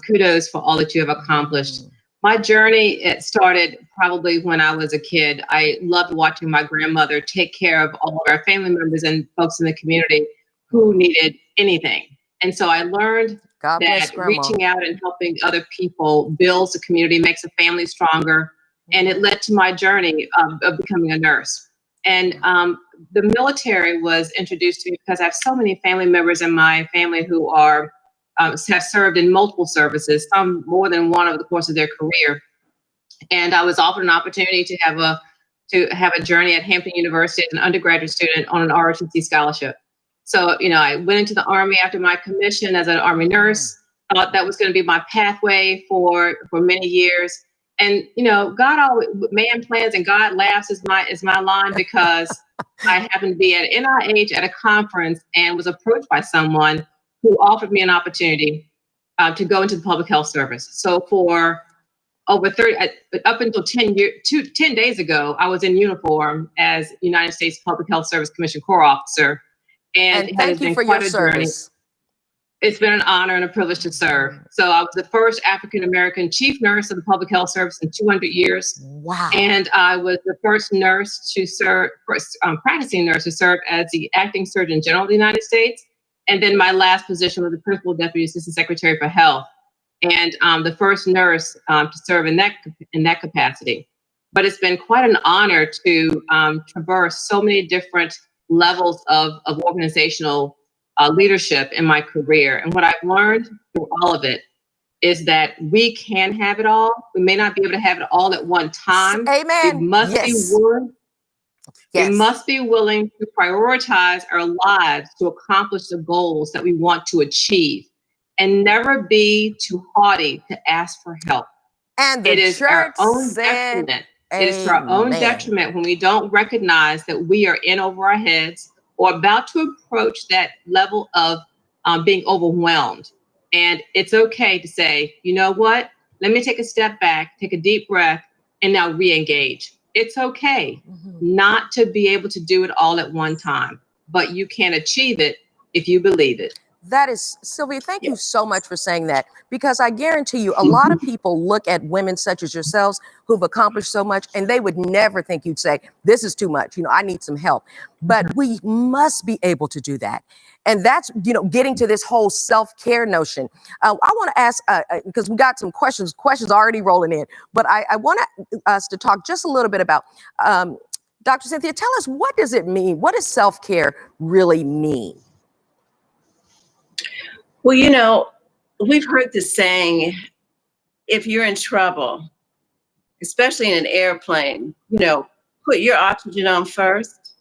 Kudos for all that you have accomplished. My journey, it started probably when I was a kid. I loved watching my grandmother take care of all of our family members and folks in the community who needed anything. And so I learned that reaching out and helping other people builds the community, makes a family stronger. And it led to my journey of becoming a nurse. And the military was introduced to me because I have so many family members in my family who have served in multiple services, some more than one over the course of their career. And I was offered an opportunity to have a journey at Hampton University as an undergraduate student on an ROTC scholarship. So, I went into the Army after my commission as an Army nurse. Thought that was going to be my pathway for many years. And, God always, man plans and God laughs is my line, because I happened to be at NIH at a conference and was approached by someone who offered me an opportunity to go into the public health service. So for over 30, up until 10 days ago, I was in uniform as United States Public Health Service Commission Corps officer. And thank you for your service. It's been an honor and a privilege to serve. So I was the first African-American chief nurse of the public health service in 200 years. Wow. And I was the first nurse to serve, practicing nurse to serve as the acting Surgeon General of the United States. And then my last position was the Principal Deputy Assistant Secretary for Health, and the first nurse to serve in that capacity. But it's been quite an honor to traverse so many different levels of organizational leadership in my career. And what I've learned through all of it is that we can have it all. We may not be able to have it all at one time. Amen. We must be willing. Yes. We must be willing to prioritize our lives to accomplish the goals that we want to achieve, and never be too haughty to ask for help. And the it is our own said, detriment. It is to our own detriment when we don't recognize that we are in over our heads or about to approach that level of being overwhelmed. And it's okay to say, you know what? Let me take a step back, take a deep breath, and now re-engage. It's okay not to be able to do it all at one time, but you can achieve it if you believe it. That is, Sylvia, thank you so much for saying that, because I guarantee you a lot of people look at women such as yourselves who've accomplished so much, and they would never think you'd say, this is too much, I need some help. But we must be able to do that. And that's, getting to this whole self-care notion. I want to ask, because we got some questions already rolling in, but I want us to talk just a little bit about, Dr. Cynthia, tell us, what does it mean? What does self-care really mean? Well, we've heard the saying, if you're in trouble, especially in an airplane, put your oxygen on first,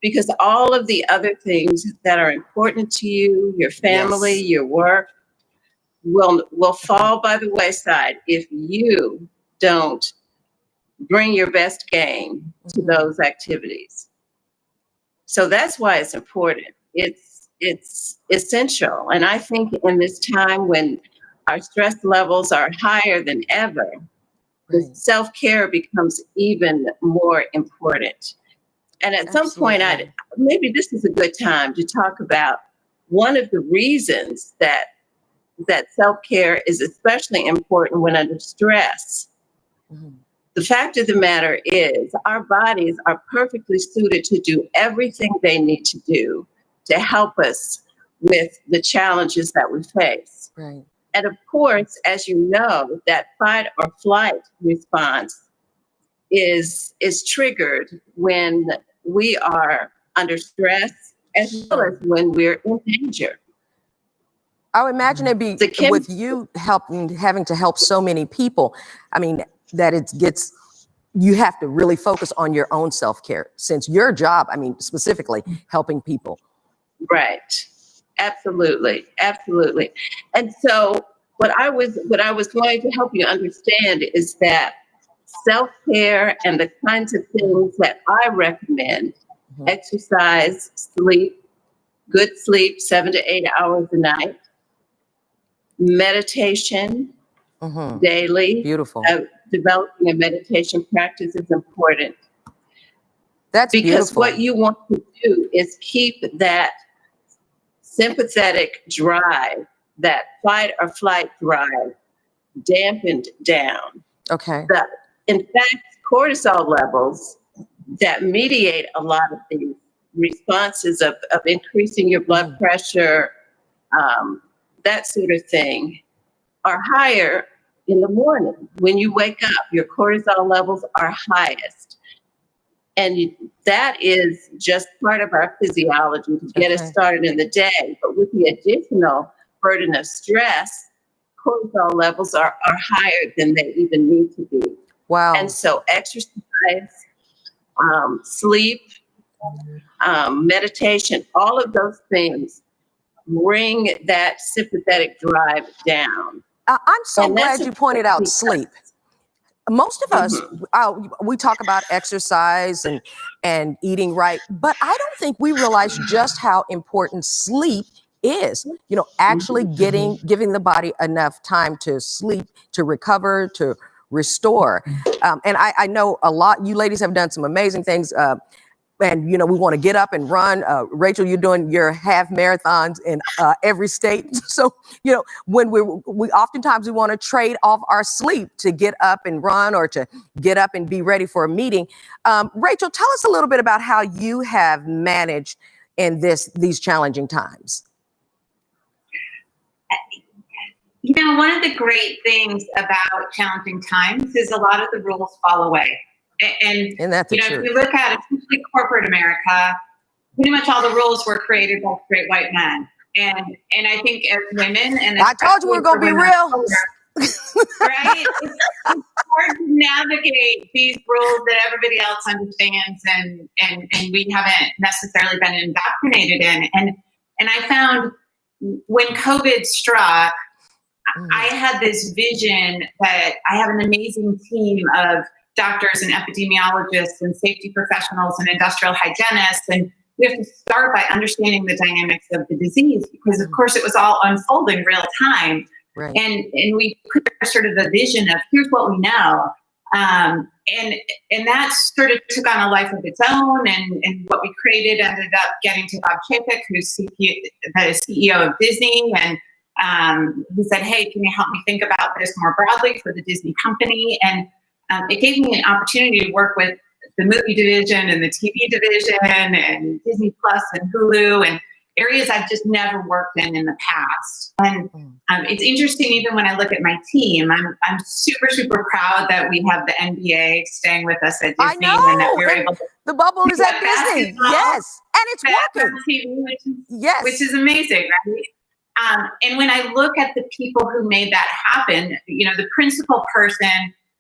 because all of the other things that are important to you, your family, your work, will fall by the wayside if you don't bring your best game to those activities. So that's why it's important. It's essential. And I think in this time when our stress levels are higher than ever, the self-care becomes even more important. And at some point, maybe this is a good time to talk about one of the reasons that self-care is especially important when under stress. The fact of the matter is, our bodies are perfectly suited to do everything they need to do to help us with the challenges that we face. Right. And of course, as you know, that fight or flight response is triggered when we are under stress, as well as when we're in danger. I would imagine it'd be with you having to help so many people. I mean, that you have to really focus on your own self-care, since your job, specifically helping people. Right. Absolutely. Absolutely. And so what I was going to help you understand is that self-care and the kinds of things that I recommend, exercise, sleep, good sleep, 7 to 8 hours a night, meditation daily. Beautiful. Developing a meditation practice is important. That's because beautiful. What you want to do is keep that sympathetic drive, that fight or flight drive, dampened down. Okay. In fact, cortisol levels that mediate a lot of these responses of increasing your blood pressure, that sort of thing, are higher in the morning. When you wake up, your cortisol levels are highest. And that is just part of our physiology to get us started in the day. But with the additional burden of stress, cortisol levels are higher than they even need to be. Wow. And so exercise, sleep, meditation, all of those things bring that sympathetic drive down. I'm so glad you pointed out sleep. Most of us, we talk about exercise and eating right, but I don't think we realize just how important sleep is. Actually giving the body enough time to sleep, to recover, to restore. And I know a lot, you ladies have done some amazing things. And, we want to get up and run. Rachel, you're doing your half marathons in every state. So, when we oftentimes we want to trade off our sleep to get up and run, or to get up and be ready for a meeting. Rachel, tell us a little bit about how you have managed in these challenging times. One of the great things about challenging times is a lot of the rules fall away. And that's if you look at especially corporate America, pretty much all the rules were created by straight white men. And I think as women, and I told you we were gonna be real. Right? It's hard to navigate these rules that everybody else understands and we haven't necessarily been indoctrinated in. And I found when COVID struck, I had this vision that I have an amazing team of doctors and epidemiologists and safety professionals and industrial hygienists. And we have to start by understanding the dynamics of the disease, because of course it was all unfolding real time. Right. And we put sort of a vision of, here's what we know. And that sort of took on a life of its own. And what we created ended up getting to Bob Chapek, who's the CEO of Disney. And he said, hey, can you help me think about this more broadly for the Disney company? And it gave me an opportunity to work with the movie division and the TV division and Disney Plus and Hulu and areas I've just never worked in the past. And it's interesting, even when I look at my team, I'm super, super proud that we have the NBA staying with us at Disney. I know, and that we're able to the bubble is at Disney. Yes, and it's working. TV, which is amazing, right? And when I look at the people who made that happen, the principal person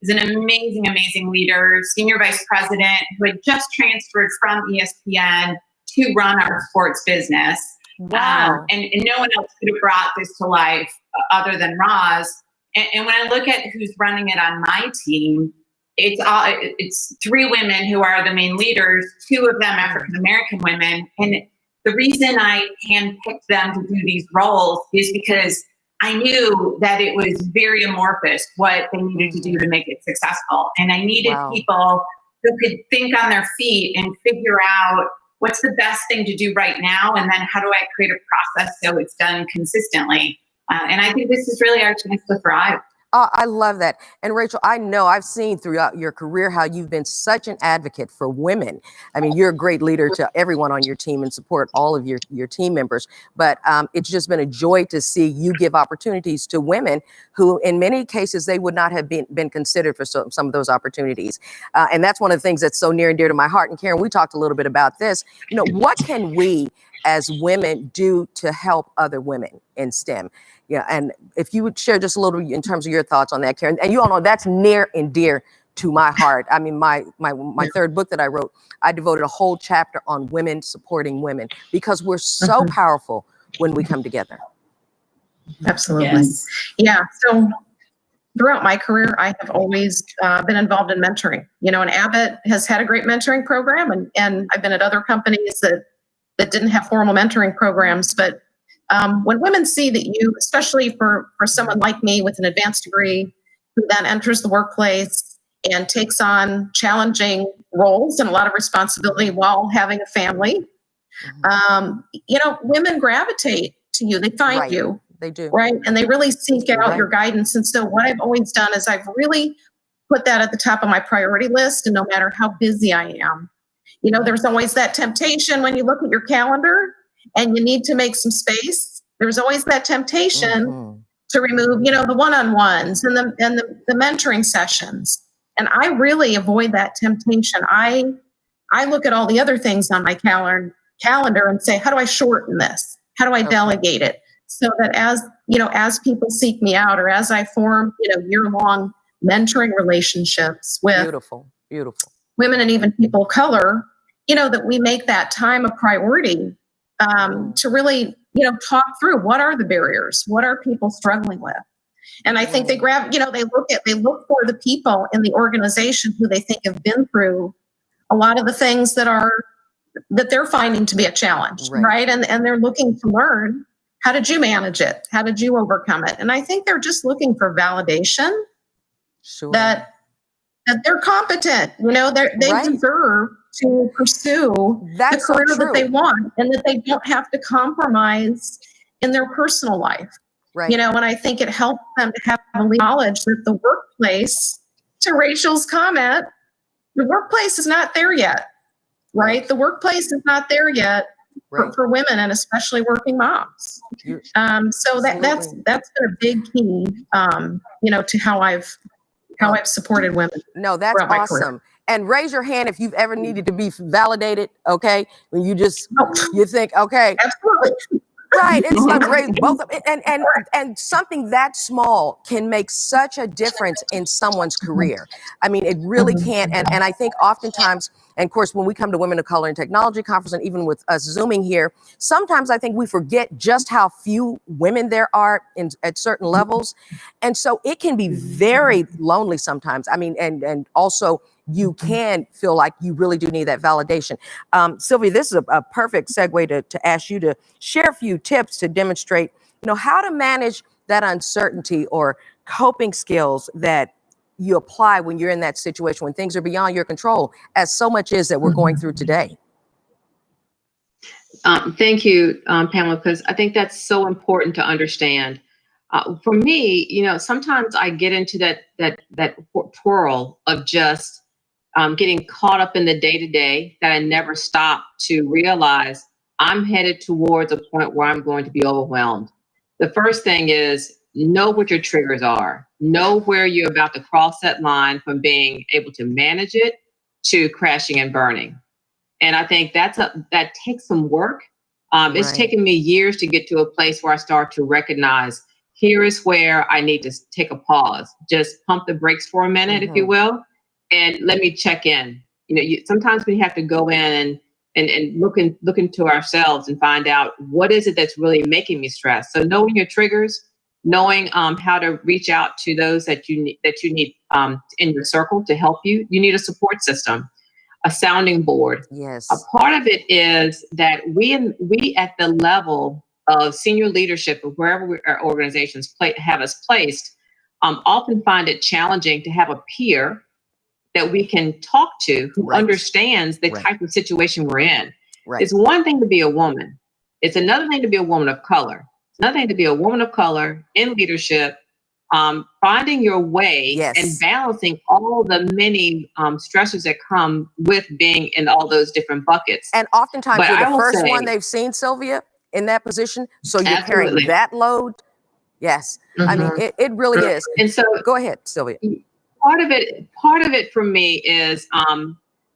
is an amazing, amazing leader, senior vice president who had just transferred from ESPN to run our sports business. Wow. And no one else could have brought this to life other than Roz. And when I look at who's running it on my team, it's 3 women who are the main leaders, 2 of them African-American women. And the reason I handpicked them to do these roles is because I knew that it was very amorphous what they needed to do to make it successful. And I needed people who could think on their feet and figure out what's the best thing to do right now, and then how do I create a process so it's done consistently? And I think this is really our chance to thrive. I love that. And Rachel, I know I've seen throughout your career how you've been such an advocate for women. I mean, you're a great leader to everyone on your team and support all of your team members. But it's just been a joy to see you give opportunities to women who, in many cases, they would not have been considered for some of those opportunities. And that's one of the things that's so near and dear to my heart. And Karen, we talked a little bit about this. What can we as women do to help other women in STEM? Yeah, and if you would share just a little in terms of your thoughts on that, Karen. And you all know that's near and dear to my heart. I mean, my 3rd book that I wrote, I devoted a whole chapter on women supporting women because we're so powerful when we come together. Absolutely. Yes. Yeah. So throughout my career, I have always been involved in mentoring. And Abbott has had a great mentoring program, and I've been at other companies that didn't have formal mentoring programs, but when women see that you, especially for someone like me with an advanced degree, who then enters the workplace and takes on challenging roles and a lot of responsibility while having a family, women gravitate to you. They find you. They do. Right. And they really seek out your guidance. And so what I've always done is I've really put that at the top of my priority list. And no matter how busy I am, there's always that temptation when you look at your calendar and you need to make some space. There's always that temptation to remove, the one-on-ones and the mentoring sessions. And I really avoid that temptation. I look at all the other things on my calendar and say, how do I shorten this? How do I delegate it? So that as people seek me out, or as I form, year-long mentoring relationships with beautiful women and even people of color, that we make that time a priority to really, talk through what are the barriers, what are people struggling with. And I think they grab, they look for the people in the organization who they think have been through a lot of the things that they're finding to be a challenge, right? And they're looking to learn, how did you manage it? How did you overcome it? And I think they're just looking for validation that they're competent, they deserve to pursue the career that they want, and that they don't have to compromise in their personal life. Right. And I think it helps them to have knowledge that the workplace, to Rachel's comment, the workplace is not there yet, right? The workplace is not there yet for women, and especially working moms. So that's been a big key, to how I've supported women. No, that's awesome. And raise your hand if you've ever needed to be validated. Okay, when you think, okay, absolutely. Right, it's like raise both of it, and something that small can make such a difference in someone's career. I mean, it really can. And I think oftentimes, and of course, when we come to Women of Color and Technology Conference, and even with us Zooming here, sometimes I think we forget just how few women there are at certain levels. And so it can be very lonely sometimes. I mean, and also you can feel like you really do need that validation. Sylvia, this is a perfect segue to ask you to share a few tips to demonstrate, how to manage that uncertainty or coping skills that you apply when you're in that situation, when things are beyond your control, as so much is that we're going through today? Thank you, Pamela, because I think that's so important to understand. For me, sometimes I get into that twirl of just getting caught up in the day-to-day that I never stop to realize I'm headed towards a point where I'm going to be overwhelmed. The first thing is know what your triggers are. Know where you're about to cross that line from being able to manage it to crashing and burning. And I think that takes some work. It's taken me years to get to a place where I start to recognize here is where I need to take a pause, just pump the brakes for a minute, if you will, and let me check in. Sometimes we have to go in and look into ourselves and find out what is it that's really making me stressed. So knowing your triggers, knowing how to reach out to those that you need in your circle to help you. You need a support system, a sounding board. Yes. A part of it is that we at the level of senior leadership of wherever our organizations have us placed, often find it challenging to have a peer that we can talk to who understands the type of situation we're in. It's one thing to be a woman. It's another thing to be a woman of color. It's another thing to be a woman of color in leadership, finding your way and balancing all the many stressors that come with being in all those different buckets. And oftentimes you're the first one they've seen, Sylvia, in that position. So you're carrying that load. Yes. I mean, it really is. And so go ahead, Sylvia. Part of it for me is,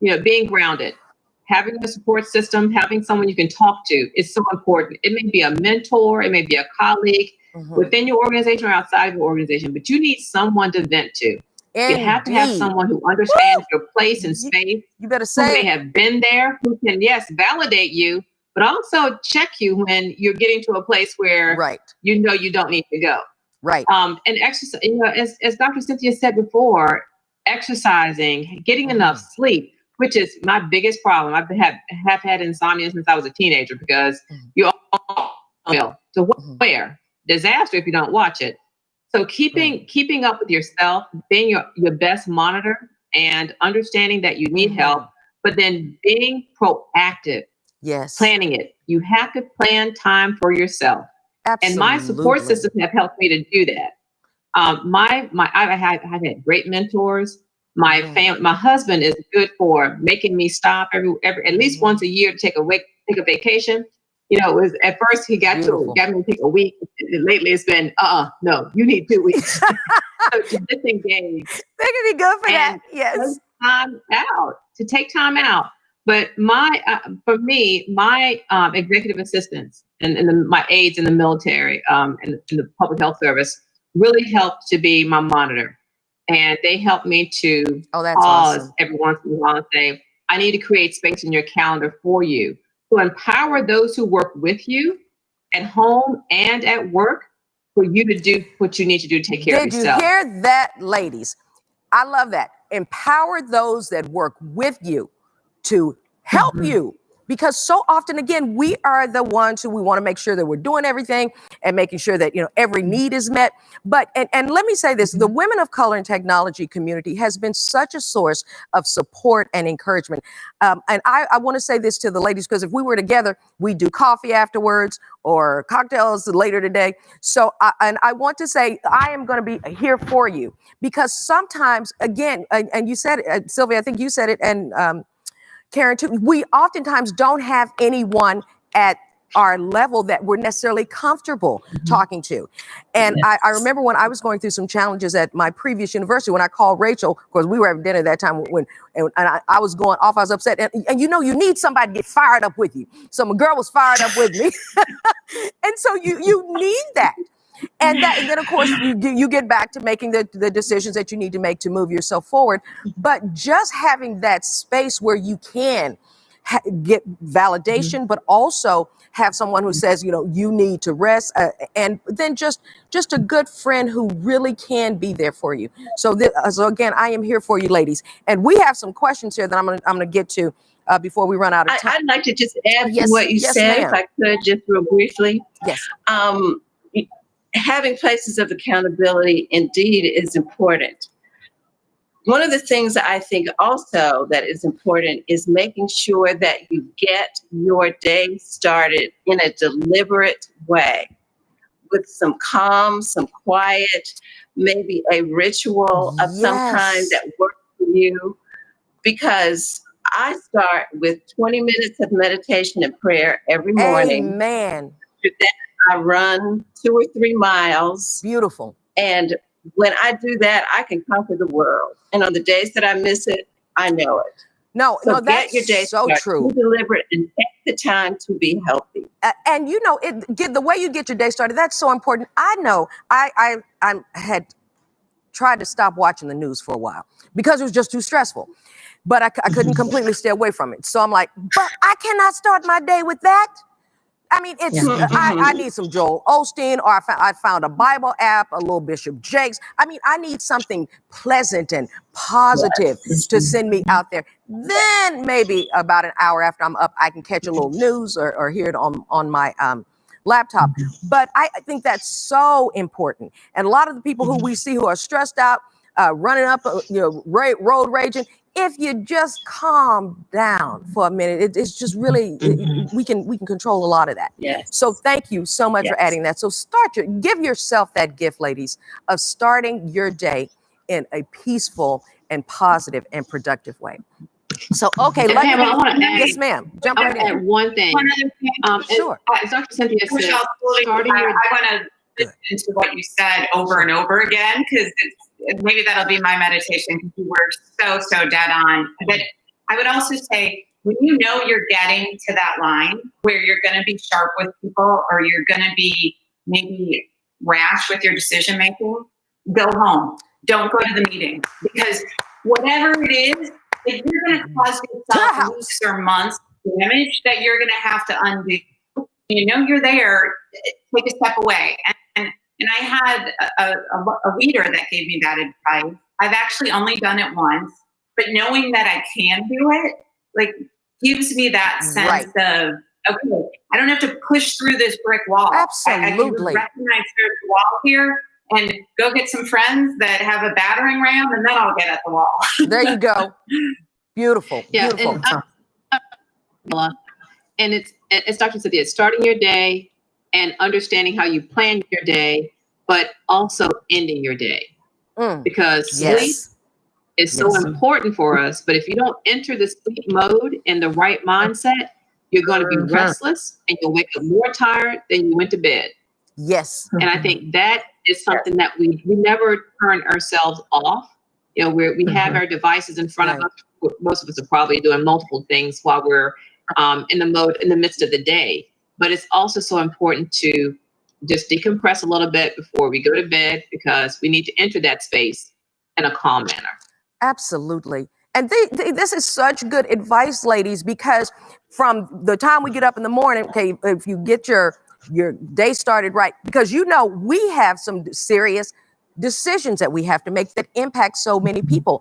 being grounded, having a support system, having someone you can talk to is so important. It may be a mentor, it may be a colleague within your organization or outside of your organization, but you need someone to vent to. You have to have someone who understands your place and space. You better say who may have been there, who can, validate you, but also check you when you're getting to a place where you don't need to go. Right. And exercise, as Dr. Cynthia said before, exercising, getting enough sleep, which is my biggest problem. I have had insomnia since I was a teenager because you all know. So where? Disaster if you don't watch it. So keeping up with yourself, being your best monitor and understanding that you need help, but then being proactive. Yes. Planning it. You have to plan time for yourself. Absolutely. And my support system have helped me to do that. I've had great mentors. My husband is good for making me stop every at least once a year to take a vacation. It was at first he got me to take a week. Lately it's been no, you need 2 weeks. So to disengage. They can be good for that. Yes. Take time out. But for me, my executive assistants and my aides in the military and in the public health service really helped to be my monitor. And they helped me to pause every once in a while and say, I need to create space in your calendar for you to empower those who work with you at home and at work for you to do what you need to do to take care of yourself. Did you hear that, ladies? I love that. Empower those that work with you to help you, because so often, again, we are the ones who we want to make sure that we're doing everything and making sure that every need is met. But and let me say this: the women of color and technology community has been such a source of support and encouragement. And I want to say this to the ladies, because if we were together, we'd do coffee afterwards or cocktails later today. So I want to say I am going to be here for you, because sometimes, again, and you said it, Sylvia, I think you said it, and Karen too, we oftentimes don't have anyone at our level that we're necessarily comfortable talking to. And I remember when I was going through some challenges at my previous university, when I called Rachel, because we were having dinner that time, and I was going off, I was upset. And you need somebody to get fired up with you. So my girl was fired up with me. And so you need that. And then, of course, you get back to making the decisions that you need to make to move yourself forward. But just having that space where you can get validation, but also have someone who says, you need to rest, and then just a good friend who really can be there for you. So again, I am here for you, ladies. And we have some questions here that I'm gonna get to before we run out of time. I'd like to just add to what you said, if I could, just real briefly. Yes. Having places of accountability indeed is important. One of the things that I think also that is important is making sure that you get your day started in a deliberate way with some calm, some quiet, maybe a ritual of some kind that works for you. Because I start with 20 minutes of meditation and prayer every morning. Amen. After that, I run 2 or 3 miles. Beautiful. And when I do that, I can conquer the world. And on the days that I miss it, I know it. No, So no, get that's your day so started, true. be deliberate, and take the time to be healthy. And you know, the way you get your day started, that's so important. I know I had tried to stop watching the news for a while because it was just too stressful. But I couldn't completely stay away from it. So I'm like, but I cannot start my day with that. I mean, I need some Joel Osteen, or I found a Bible app, a little Bishop Jakes. I mean, I need something pleasant and positive to send me out there. Then maybe about an hour after I'm up, I can catch a little news or hear it on my laptop. But I think that's so important. And a lot of the people who we see who are stressed out, running up, road raging, if you just calm down for a minute, it's just really, we can control a lot of that. Yes. So thank you so much for adding that. So give yourself that gift, ladies, of starting your day in a peaceful and positive and productive way. So, okay, And Pamela, I want to add, yes, ma'am. Jump right in. add one thing. Sure. As Dr. Cynthia said, Michelle, I want to listen to what you said over and over again, because maybe that'll be my meditation, because you were so dead on. But I would also say, when you know you're getting to that line where you're going to be sharp with people, or you're going to be maybe rash with your decision making, go home. Don't go to the meeting, because whatever it is, if you're going to cause yourself weeks or months damage that you're going to have to undo, you know you're there, take a step away. And I had a leader that gave me that advice. I've actually only done it once, but knowing that I can do it, like, gives me that sense of, okay, I don't have to push through this brick wall. Absolutely. I can recognize there's a wall here and go get some friends that have a battering ram, and then I'll get at the wall. There you go. Beautiful. Yeah, Beautiful. And it's Dr. Cynthia, starting your day and understanding how you plan your day, but also ending your day. Because sleep is so important for us. But if you don't enter the sleep mode in the right mindset, you're going to be restless, and you'll wake up more tired than you went to bed. Yes. And I think that is something that we never turn ourselves off. You know, we have our devices in front of us. Most of us are probably doing multiple things while we're in the midst of the day. But it's also so important to just decompress a little bit before we go to bed, because we need to enter that space in a calm manner. Absolutely. And this is such good advice, ladies, because from the time we get up in the morning, okay, if you get your day started right, because we have some serious decisions that we have to make that impact so many people.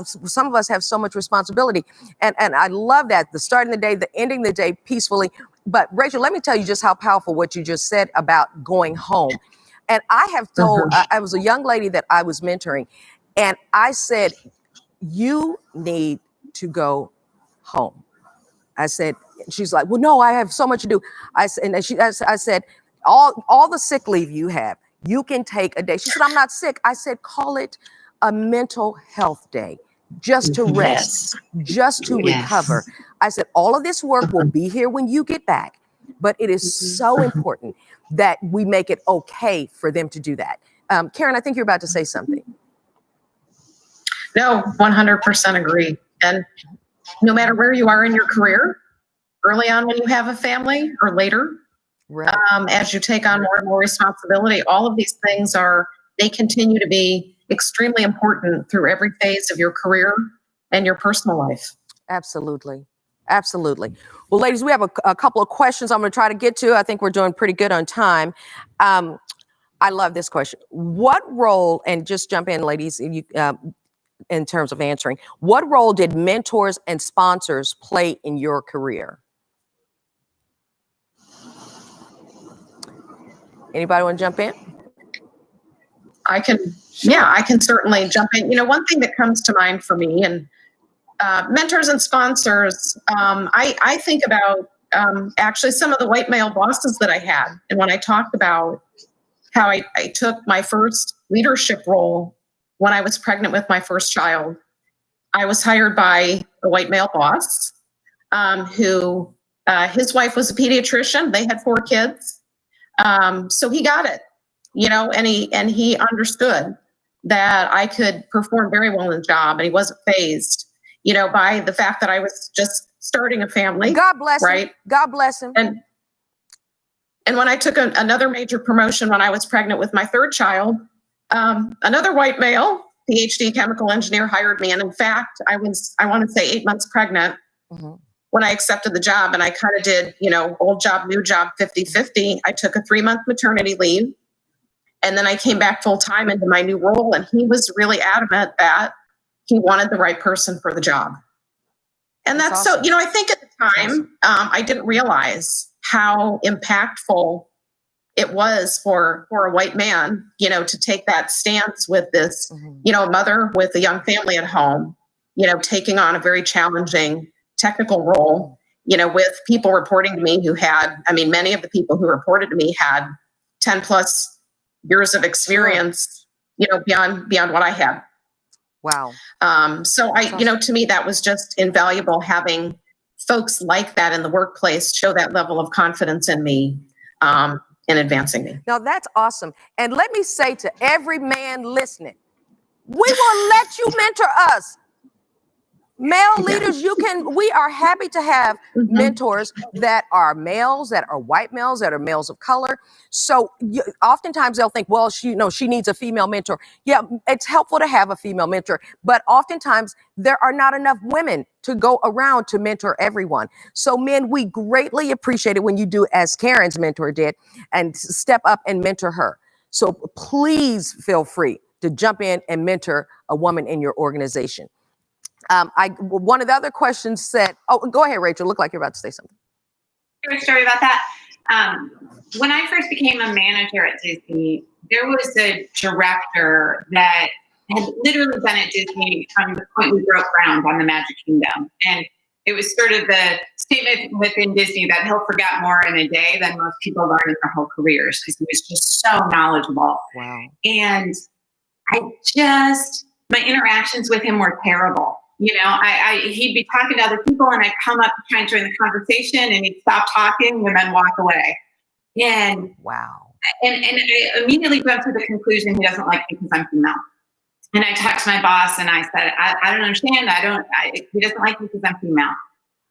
Some of us have so much responsibility. And I love that, the starting the day, the ending the day peacefully. But Rachel, let me tell you just how powerful what you just said about going home. And I have told, I was a young lady that I was mentoring, and I said, you need to go home. I said, she's like, well, no, I have so much to do. I said, all the sick leave you have, you can take a day. She said, I'm not sick. I said, call it a mental health day, just to rest, just to recover. I said, all of this work will be here when you get back, but it is so important that we make it okay for them to do that. Karen, I think you're about to say something. No, 100% agree. And no matter where you are in your career, early on when you have a family or later, as you take on more and more responsibility, all of these things they continue to be extremely important through every phase of your career and your personal life. Absolutely. Absolutely. Well, ladies, we have a couple of questions I'm going to try to get to. I think we're doing pretty good on time. I love this question. What role, and just jump in, ladies, in terms of answering, what role did mentors and sponsors play in your career? Anybody want to jump in? I can certainly jump in. One thing that comes to mind for me and mentors and sponsors, I think about actually some of the white male bosses that I had. And when I talked about how I took my first leadership role when I was pregnant with my first child, I was hired by a white male boss who his wife was a pediatrician. They had 4 kids. So he got it, and he understood that I could perform very well in the job, and he wasn't fazed, by the fact that I was just starting a family. God bless right? him. God bless him. And when I took another major promotion when I was pregnant with my 3rd child, another white male, PhD chemical engineer, hired me. And in fact, I want to say 8 months pregnant when I accepted the job. And I kind of did, old job, new job, 50-50. I took a 3-month maternity leave. And then I came back full time into my new role. And he was really adamant that he wanted the right person for the job. And that's awesome. So, I think at the time, I didn't realize how impactful it was for a white man, to take that stance with this, mother with a young family at home, taking on a very challenging technical role, with people reporting to me who had, many of the people who reported to me had 10 plus years of experience, beyond what I had. Wow. So to me, that was just invaluable having folks like that in the workplace show that level of confidence in me, in advancing me. Now that's awesome. And let me say to every man listening, we will let you mentor us. Male leaders, we are happy to have mentors that are males, that are white males, that are males of color. So oftentimes they'll think, well, she needs a female mentor. Yeah, it's helpful to have a female mentor, but oftentimes there are not enough women to go around to mentor everyone. So men, we greatly appreciate it when you do as Karen's mentor did and step up and mentor her. So please feel free to jump in and mentor a woman in your organization. One of the other questions said, go ahead, Rachel. Look like you're about to say something. Quick story about that. When I first became a manager at Disney, there was a director that had literally been at Disney from the point we broke ground on the Magic Kingdom. And it was sort of the statement within Disney that he'll forget more in a day than most people learn in their whole careers, because he was just so knowledgeable. Wow. And my interactions with him were terrible. He'd be talking to other people and I'd come up to try and join the conversation and he'd stop talking and then walk away. And wow. And I immediately jumped to the conclusion he doesn't like me because I'm female. And I talked to my boss and I said, I don't understand. He doesn't like me because I'm female.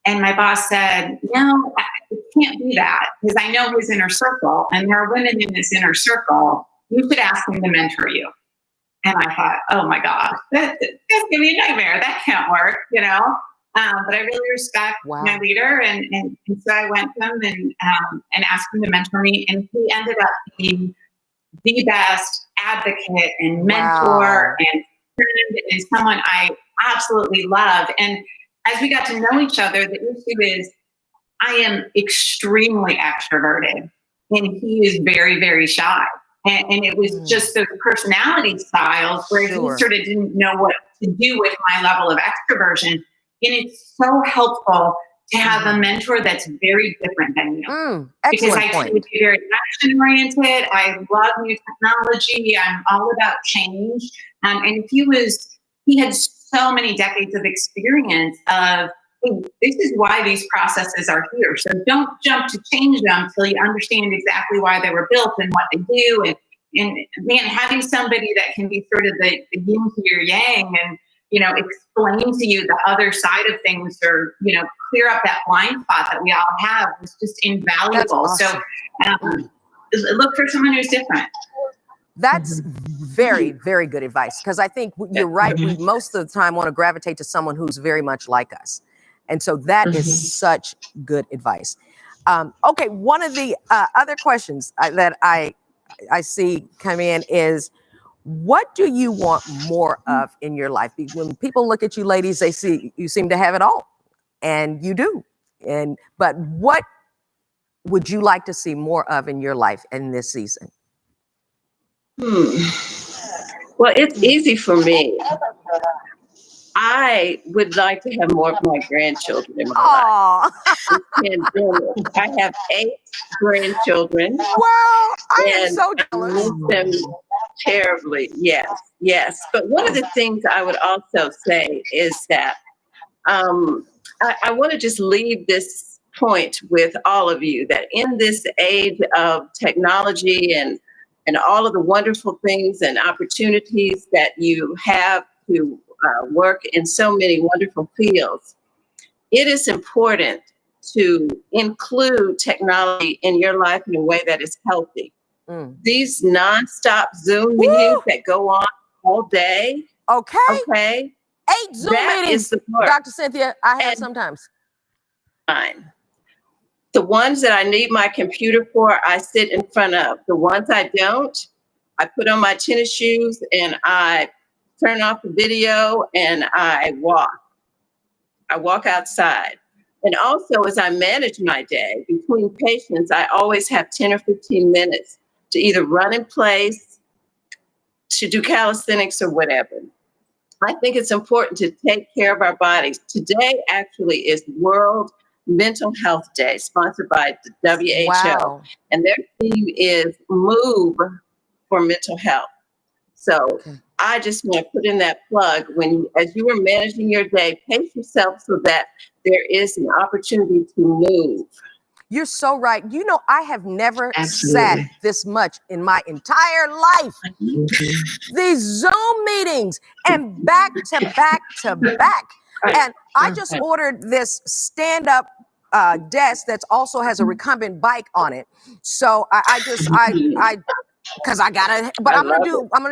And my boss said, no, it can't be that, because I know his inner circle and there are women in his inner circle. You should ask him to mentor you. And I thought, oh my God, that's gonna be a nightmare. That can't work, But I really respect my leader, and so I went to him and asked him to mentor me, and he ended up being the best advocate and mentor and friend, and someone I absolutely love. And as we got to know each other, the issue is I am extremely extroverted, and he is very, very shy. And it was just those personality styles where he sort of didn't know what to do with my level of extroversion. And it's so helpful to have a mentor that's very different than you. Because I tend to be very action-oriented. I love new technology. I'm all about change. And he had so many decades of experience of, this is why these processes are here. So don't jump to change them until you understand exactly why they were built and what they do. And man, having somebody that can be sort of the yin to your yang and, explain to you the other side of things, or, clear up that blind spot that we all have, was just invaluable. Awesome. So look for someone who's different. That's very, very good advice, because I think you're right. We most of the time want to gravitate to someone who's very much like us. And so that is such good advice. Okay, one of the other questions that I see come in is, what do you want more of in your life? When people look at you ladies, they see you seem to have it all, and you do. But what would you like to see more of in your life in this season? Well, it's easy for me. I would like to have more of my grandchildren in my life. I have 8 grandchildren. Wow, I am so I jealous. miss them terribly. Yes, yes. But one of the things I would also say is that I want to just leave this point with all of you, that in this age of technology and all of the wonderful things and opportunities that you have to work in so many wonderful fields, it is important to include technology in your life in a way that is healthy. These nonstop Zoom meetings that go on all day. Okay. 8 Zoom meetings, Dr. Cynthia, I have sometimes. Fine. The ones that I need my computer for, I sit in front of. The ones I don't, I put on my tennis shoes and I turn off the video and I walk. I walk outside. And also, as I manage my day between patients, I always have 10 or 15 minutes to either run in place, to do calisthenics or whatever. I think it's important to take care of our bodies. Today actually is World Mental Health Day, sponsored by the WHO. Wow. And their theme is Move for Mental Health. So I just want to put in that plug. As you are managing your day, pace yourself so that there is an opportunity to move. You're so right. You know, I have never sat this much in my entire life. These Zoom meetings and back to back to back. And I just ordered this stand-up desk that also has a recumbent bike on it. So because I gotta, but I'm gonna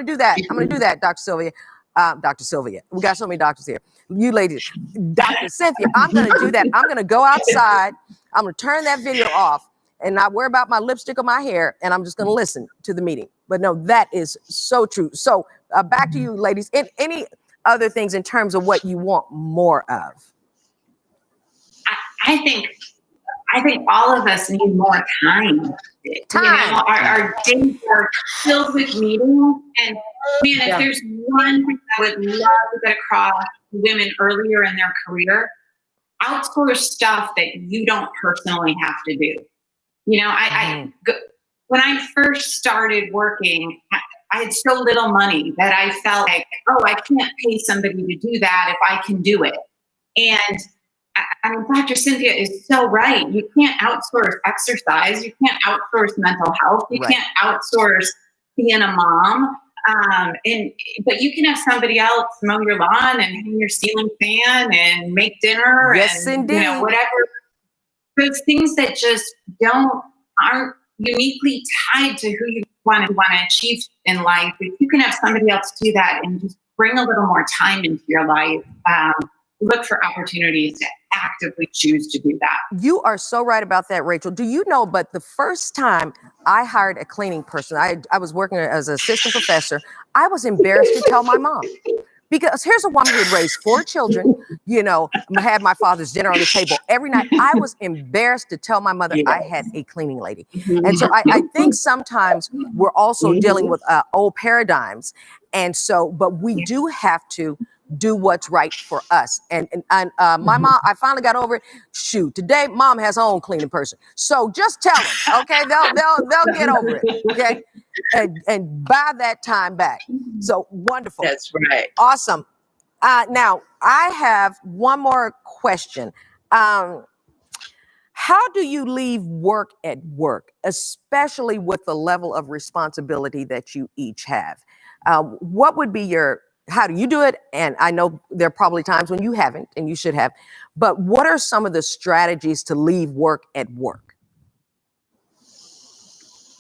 do that. I'm gonna do that, Dr. Sylvia. Dr. Sylvia, we got so many doctors here. You ladies, Dr. Cynthia, I'm gonna do that. I'm gonna go outside. I'm gonna turn that video off and not worry about my lipstick or my hair, and I'm just gonna listen to the meeting. But no, that is so true. So back to you, ladies. Any other things in terms of what you want more of? I think all of us need more time. You know, our days are filled with meetings, and man, if there's one thing I would love to get across to women earlier in their career, outsource stuff that you don't personally have to do. You know, when I first started working, I had so little money that I felt like, oh, I can't pay somebody to do that if I can do it. And I mean, Dr. Cynthia is so right. You can't outsource exercise. You can't outsource mental health. You can't outsource being a mom. But you can have somebody else mow your lawn and hang your ceiling fan and make dinner. Yes, and, indeed. You know, whatever. Those things that just aren't uniquely tied to who you want to achieve in life. If you can have somebody else do that and just bring a little more time into your life, look for opportunities to actively choose to do that. You are so right about that, Rachel. Do you know, but the first time I hired a cleaning person, I was working as an assistant professor, I was embarrassed to tell my mom. Because here's a woman who had raised 4 children, you know, had my father's dinner on the table every night. I was embarrassed to tell my mother I had a cleaning lady. And so I think sometimes we're also dealing with old paradigms. And so, but we do have to do what's right for us. And my mom, I finally got over it. Shoot, today mom has her own cleaning person. So just tell them, okay? They'll get over it, okay? And buy that time back. So wonderful. That's right. Awesome. Now I have one more question. How do you leave work at work, especially with the level of responsibility that you each have? What would be how do you do it? And I know there are probably times when you haven't, and you should have, but what are some of the strategies to leave work at work?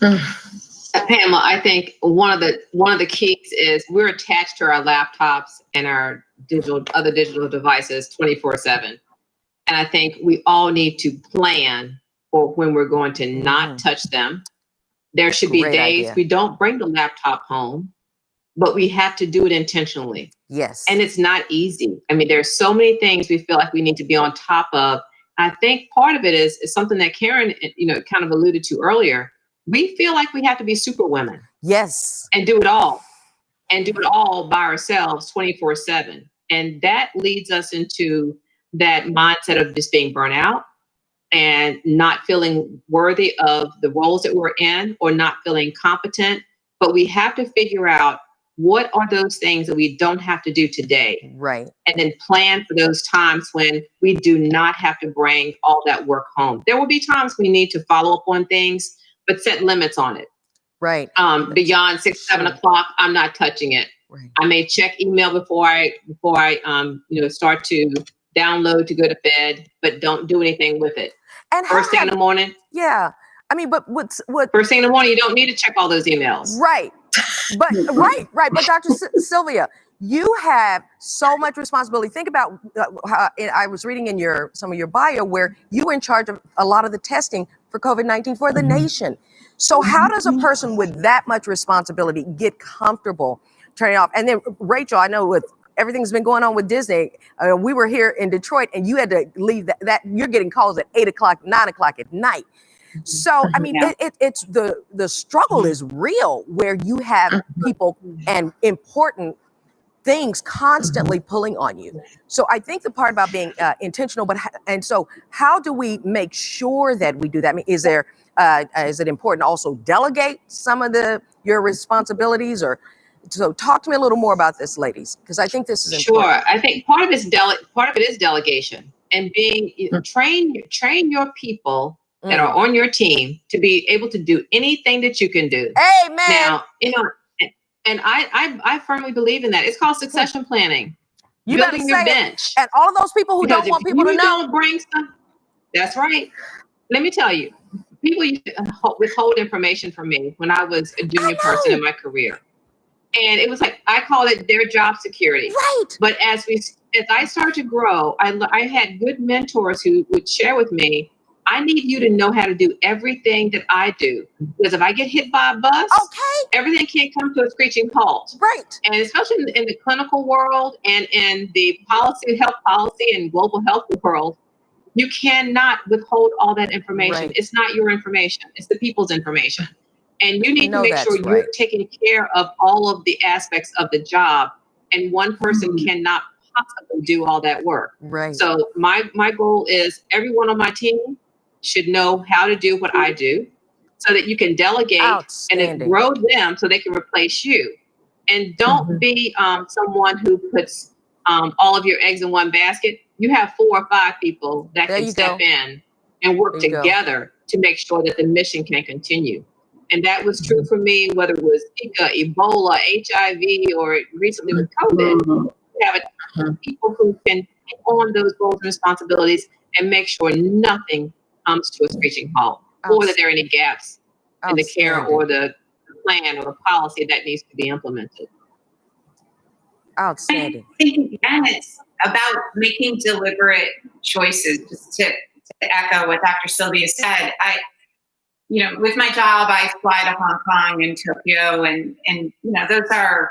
Pamela, I think one of the keys is we're attached to our laptops and our other digital devices 24/7. And I think we all need to plan for when we're going to not touch them. There should be days we don't bring the laptop home, but we have to do it intentionally. Yes. And it's not easy. I mean, there's so many things we feel like we need to be on top of. I think part of it is something that Karen, kind of alluded to earlier. We feel like we have to be super women. Yes. And do it all. and do it all by ourselves 24/7. And that leads us into that mindset of just being burnt out and not feeling worthy of the roles that we're in or not feeling competent. But we have to figure out what are those things that we don't have to do today. Right. And then plan for those times when we do not have to bring all that work home. There will be times we need to follow up on things, but set limits on it. Right. Beyond 6, 7 o'clock, I'm not touching it. Right. I may check email before I start to download to go to bed, but don't do anything with it. And first thing in the morning. Yeah. I mean, but what first thing in the morning, you don't need to check all those emails. Right. But right. But Dr. Sylvia, you have so much responsibility. Think about how I was reading in some of your bio where you were in charge of a lot of the testing for COVID-19 for the nation. So how does a person with that much responsibility get comfortable turning off? And then Rachel, I know with everything's been going on with Disney, we were here in Detroit and you had to leave that you're getting calls at 8 o'clock, 9 o'clock at night. So, I mean, it's the struggle is real where you have people and important things constantly pulling on you. So I think the part about being intentional, and so how do we make sure that we do that? I mean, is it important to also delegate some of your responsibilities so talk to me a little more about this, ladies, because I think this is important. Sure. I think part of it is delegation and being train your people that are on your team to be able to do anything that you can do. Amen. Now, and I firmly believe in that. It's called succession planning. You building your bench. And all of those people who don't want people to know. Don't bring stuff. That's right. Let me tell you, people used to withhold information from me when I was a junior person in my career. And it was like, I call it their job security. Right. But as I started to grow, I had good mentors who would share with me, I need you to know how to do everything that I do. Because if I get hit by a bus, everything can't come to a screeching halt. Right. And especially in the clinical world and in the health policy and global health world, you cannot withhold all that information. Right. It's not your information. It's the people's information. And you need to make sure you're taking care of all of the aspects of the job. And one person cannot possibly do all that work. Right. So my goal is everyone on my team should know how to do what I do so that you can delegate and then grow them so they can replace you. And don't be someone who puts all of your eggs in one basket. You have 4 or 5 people that can step in and work together to make sure that the mission can continue. And that was true for me, whether it was Ebola, HIV, or recently with COVID. We have people who can take on those roles and responsibilities and make sure nothing comes to a screeching halt, or that there are any gaps in the care or the plan or the policy that needs to be implemented. Outstanding. I think, again, it's about making deliberate choices. Just to echo what Dr. Sylvia said, with my job, I fly to Hong Kong and Tokyo, and those are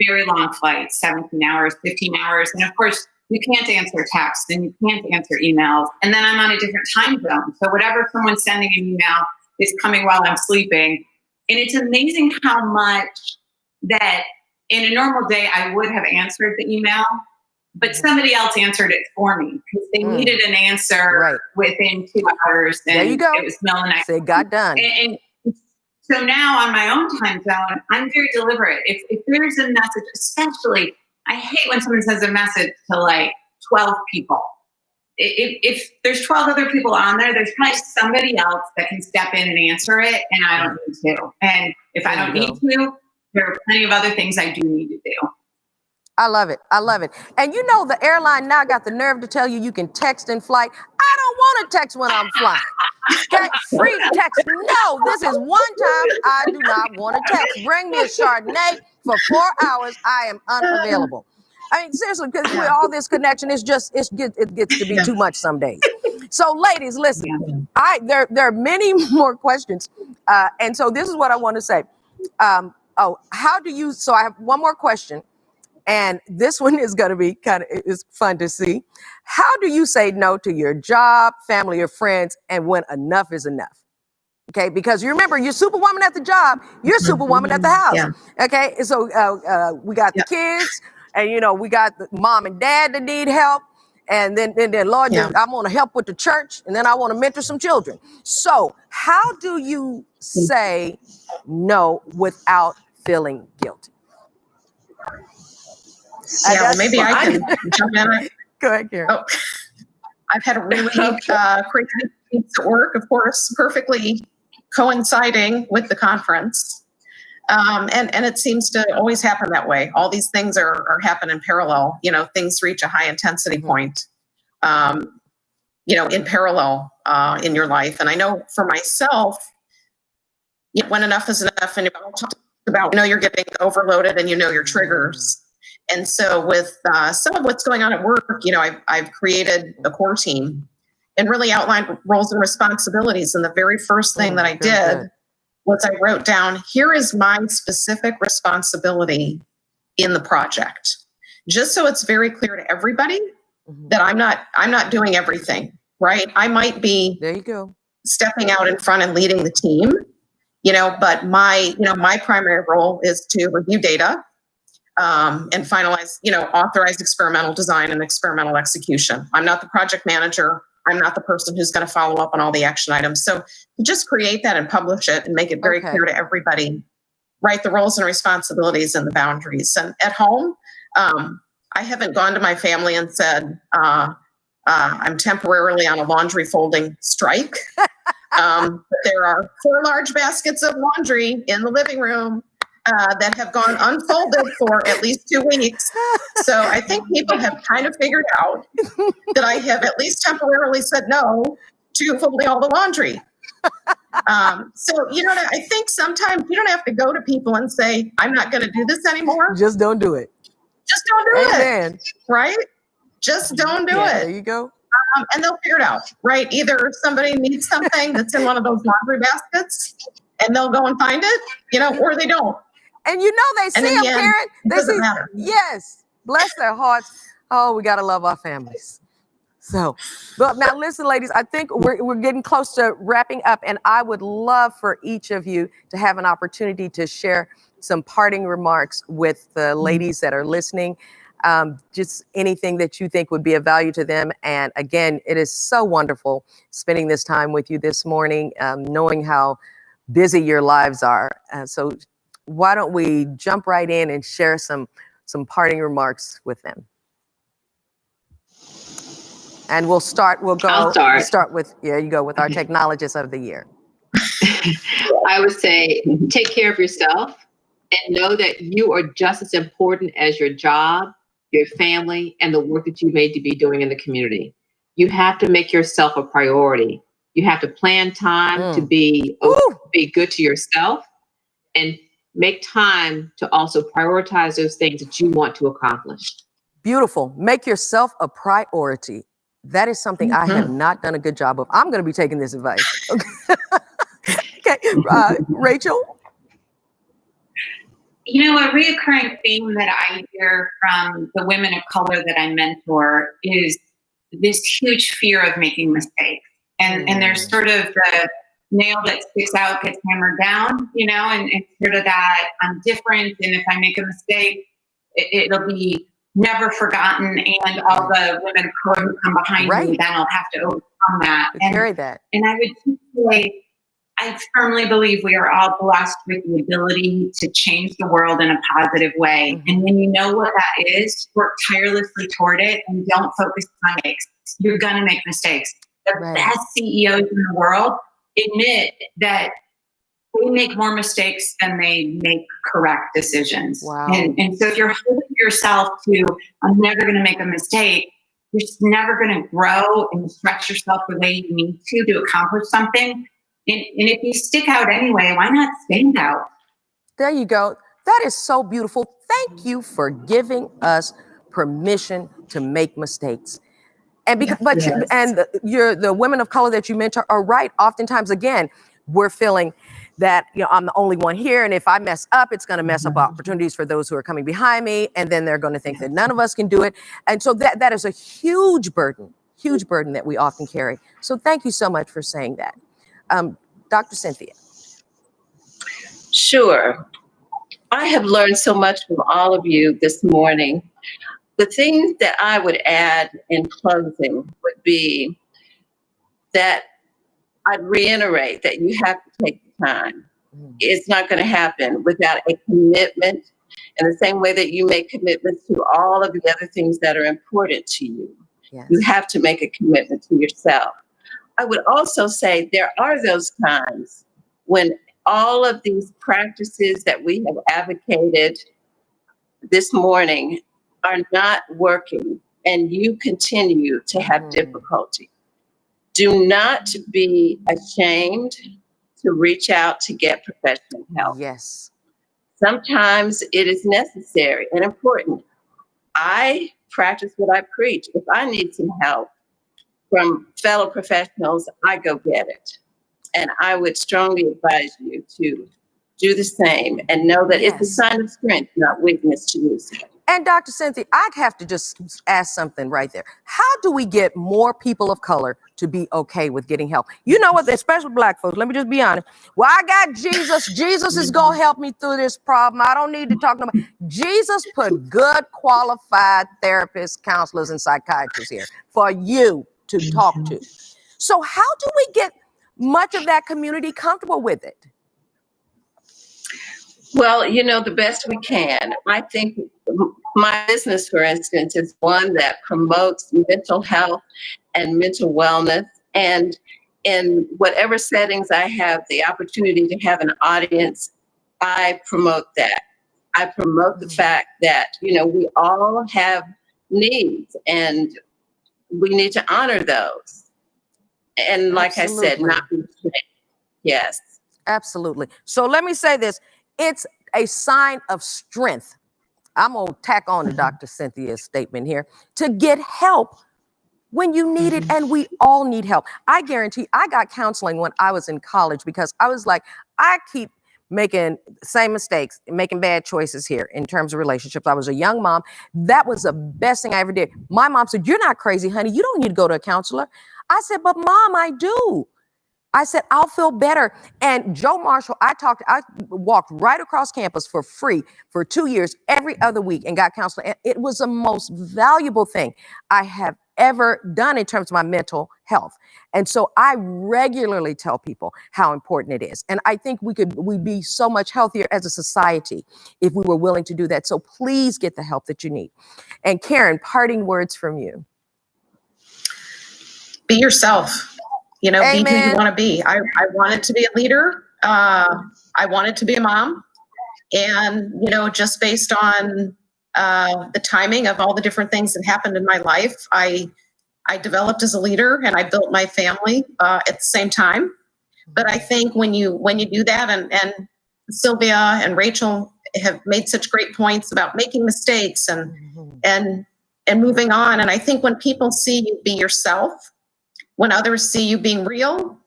very long flights, 17 hours, 15 hours. And of course, you can't answer texts and you can't answer emails. And then I'm on a different time zone. So whatever someone's sending an email is coming while I'm sleeping. And it's amazing how much that in a normal day, I would have answered the email, but somebody else answered it for me because they needed an answer within 2 hours. And there you go. It was Melanie. Say got done. And so now on my own time zone, I'm very deliberate. If there's a message, especially, I hate when someone sends a message to like 12 people. If there's 12 other people on there, there's probably somebody else that can step in and answer it, and I don't need to. And if I don't need to, there are plenty of other things I do need to do. I love it. I love it. And the airline now got the nerve to tell you can text in flight. I don't want to text when I'm flying. Okay? Free text. No, this is one time I do not want to text. Bring me a Chardonnay for 4 hours. I am unavailable. I mean, seriously, because with all this connection, it gets to be too much some days. So, ladies, listen. There are many more questions, and so this is what I want to say. How do you? So I have one more question. And this one is going to be it's fun to see. How do you say no to your job, family, or friends, and when enough is enough? Okay, because you remember, you're superwoman at the job, you're superwoman at the house. Yeah. Okay, so we got the kids, and we got the mom and dad that need help, and then Lord, Yeah. I want to help with the church, and then I want to mentor some children. So how do you say no without feeling guilty? Yeah, well, maybe I can jump in. Go ahead, Karen. Oh, I've had a really crazy week at work, of course, perfectly coinciding with the conference. And it seems to always happen that way. All these things are happen in parallel. Things reach a high intensity point, in parallel in your life. And I know for myself, when enough is enough, and I'll talk about, you're getting overloaded and your triggers. And so with some of what's going on at work, I've created a core team and really outlined roles and responsibilities. And the very first thing that I did was I wrote down, here is my specific responsibility in the project, just so it's very clear to everybody that I'm not doing everything, right? I might be stepping out in front and leading the team, but my primary role is to review data, and finalize, authorize experimental design and experimental execution. I'm not the project manager. I'm not the person who's going to follow up on all the action items. So just create that and publish it and make it very clear to everybody, write the roles and responsibilities and the boundaries. And at home, I haven't gone to my family and said, I'm temporarily on a laundry folding strike. But there are 4 large baskets of laundry in the living room that have gone unfolded for at least 2 weeks. So I think people have kind of figured out that I have at least temporarily said no to folding all the laundry. So, I think sometimes you don't have to go to people and say, I'm not going to do this anymore. Just don't do it. Just don't do Amen. it. Right? Just don't do it. There you go. And they'll figure it out, right? Either somebody needs something that's in one of those laundry baskets and they'll go and find it, or they don't. And they see them, Karen. They see, matter. Yes, bless their hearts. Oh, we got to love our families. So, but now listen, ladies, I think we're getting close to wrapping up, and I would love for each of you to have an opportunity to share some parting remarks with the ladies that are listening. Just anything that you think would be of value to them. And again, it is so wonderful spending this time with you this morning, knowing how busy your lives are. So why don't we jump right in and share some parting remarks with them? And we'll start with, with our technologist of the year. I would say take care of yourself and know that you are just as important as your job, your family, and the work that you made to be doing in the community. You have to make yourself a priority. You have to plan time to be good to yourself and make time to also prioritize those things that you want to accomplish. Beautiful. Make yourself a priority. That is something I have not done a good job of. I'm going to be taking this advice. Okay. Rachel? A reoccurring theme that I hear from the women of color that I mentor is this huge fear of making mistakes. And there's sort of the nail that sticks out gets hammered down, and it's sort of that I'm different. And if I make a mistake, it'll be never forgotten. And all the women of color who come behind me, then I'll have to overcome that. Carry that. And I would say, I firmly believe we are all blessed with the ability to change the world in a positive way. And when you know what that is, work tirelessly toward it and don't focus on mistakes. You're going to make mistakes. The best CEOs in the world admit that they make more mistakes than they make correct decisions. Wow. And so if you're holding yourself to, I'm never going to make a mistake, you're just never going to grow and stretch yourself the way you need to accomplish something. And if you stick out anyway, why not stand out? There you go. That is so beautiful. Thank you for giving us permission to make mistakes. And because, the women of color that you mentor are right. Oftentimes, again, we're feeling that I'm the only one here, and if I mess up, it's going to mess up opportunities for those who are coming behind me, and then they're going to think that none of us can do it. And so that is a huge burden that we often carry. So thank you so much for saying that. Dr. Cynthia. Sure. I have learned so much from all of you this morning. The things that I would add in closing would be that I'd reiterate that you have to take the time. It's not going to happen without a commitment, in the same way that you make commitments to all of the other things that are important to you. Yes. You have to make a commitment to yourself. I would also say there are those times when all of these practices that we have advocated this morning are not working and you continue to have difficulty. Do not be ashamed to reach out to get professional help. Yes. Sometimes it is necessary and important. I practice what I preach. If I need some help from fellow professionals, I go get it. And I would strongly advise you to do the same and know that it's a sign of strength, not weakness, to do so. And Dr. Cynthia, I have to just ask something right there. How do we get more people of color to be okay with getting help? You know what, especially Black folks, let me just be honest. Well, I got Jesus. Jesus is going to help me through this problem. I don't need to talk to nobody. Jesus put good, qualified therapists, counselors, and psychiatrists here for you to talk to. So how do we get much of that community comfortable with it? Well, you know, the best we can. I think my business, for instance, is one that promotes mental health and mental wellness. And in whatever settings I have the opportunity to have an audience, I promote that. I promote the fact that, you know, we all have needs and we need to honor those. And like I said, not be ashamed. Yes. Absolutely. So let me say this. It's a sign of strength. I'm going to tack on to Dr. Cynthia's statement here, to get help when you need it, and we all need help. I guarantee I got counseling when I was in college because I was like, I keep making the same mistakes, making bad choices here in terms of relationships. I was a young mom. That was the best thing I ever did. My mom said, "You're not crazy, honey. You don't need to go to a counselor." I said, "But Mom, I do." I said, "I'll feel better." And Joe Marshall, I walked right across campus for free for 2 years, every other week, and got counseling. And it was the most valuable thing I have ever done in terms of my mental health. And so I regularly tell people how important it is. And I think we'd be so much healthier as a society if we were willing to do that. So please get the help that you need. And Karen, parting words from you. Be yourself. You know, Amen. Be who you want to be. I wanted to be a leader. I wanted to be a mom. And, you know, just based on the timing of all the different things that happened in my life, I developed as a leader and I built my family at the same time. But I think when you do that, and Sylvia and Rachel have made such great points about making mistakes and moving on. And I think when people see you be yourself, when others see you being real,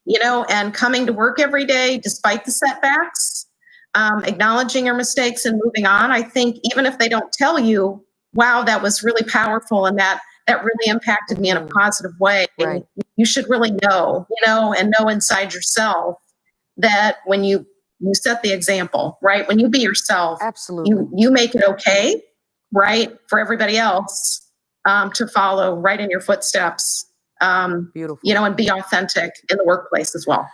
you know, and coming to work every day despite the setbacks, acknowledging your mistakes and moving on, I think even if they don't tell you, wow, that was really powerful and that really impacted me in a positive way. Right. You should really know, you know, and know inside yourself that when you set the example, right? When you be yourself, absolutely, you make it okay, right, for everybody else to follow right in your footsteps. Beautiful. You know, and be authentic in the workplace as well.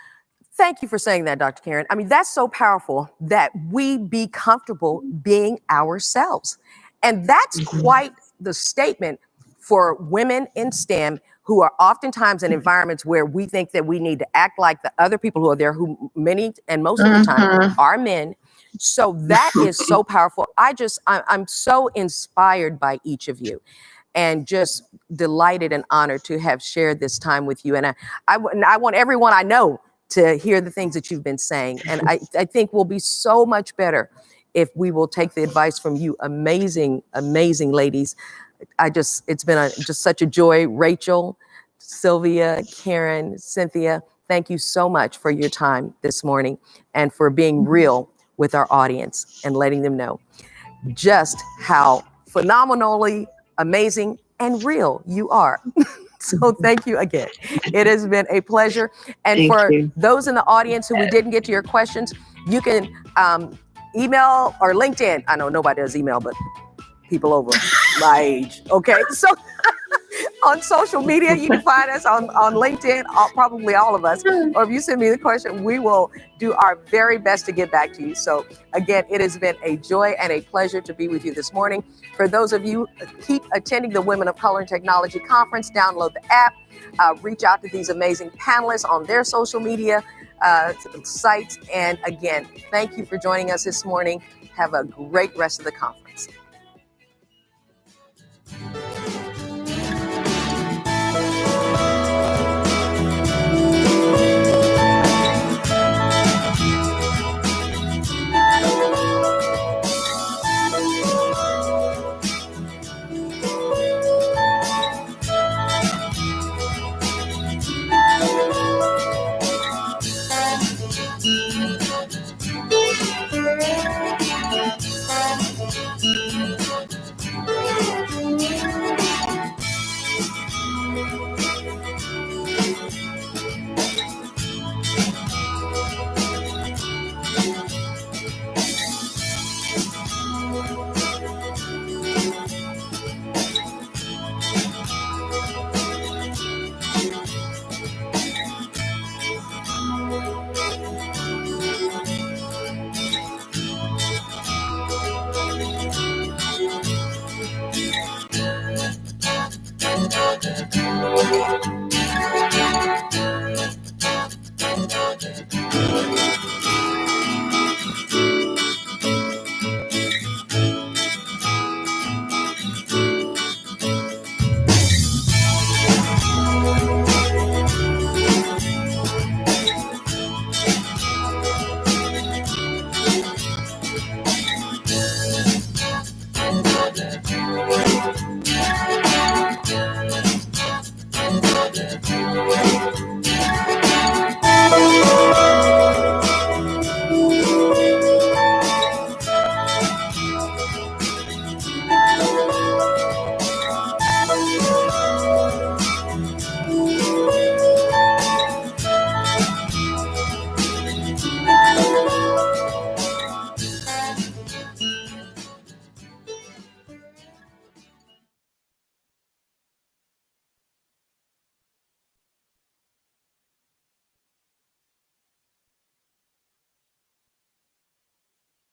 Thank you for saying that, Dr. Karen. I mean, that's so powerful that we be comfortable being ourselves. And that's quite the statement for women in STEM who are oftentimes in environments where we think that we need to act like the other people who are there, who many and most of the time are men. So that is so powerful. I'm so inspired by each of you, and just delighted and honored to have shared this time with you. And I want everyone I know to hear the things that you've been saying. And I think we'll be so much better if we will take the advice from you amazing, amazing ladies. It's been just such a joy. Rachel, Sylvia, Karen, Cynthia, thank you so much for your time this morning and for being real with our audience and letting them know just how phenomenally amazing and real you are. So thank you again. It has been a pleasure. And Thank for you. those in the audience who we didn't get to your questions, you can email or LinkedIn. I know nobody does email, but people over my age. Okay, so on social media, you can find us on LinkedIn, probably all of us. Or if you send me the question, we will do our very best to get back to you. So again, it has been a joy and a pleasure to be with you this morning. For those of you, keep attending the Women of Color and Technology Conference. Download the app. Reach out to these amazing panelists on their social media sites. And again, thank you for joining us this morning. Have a great rest of the conference.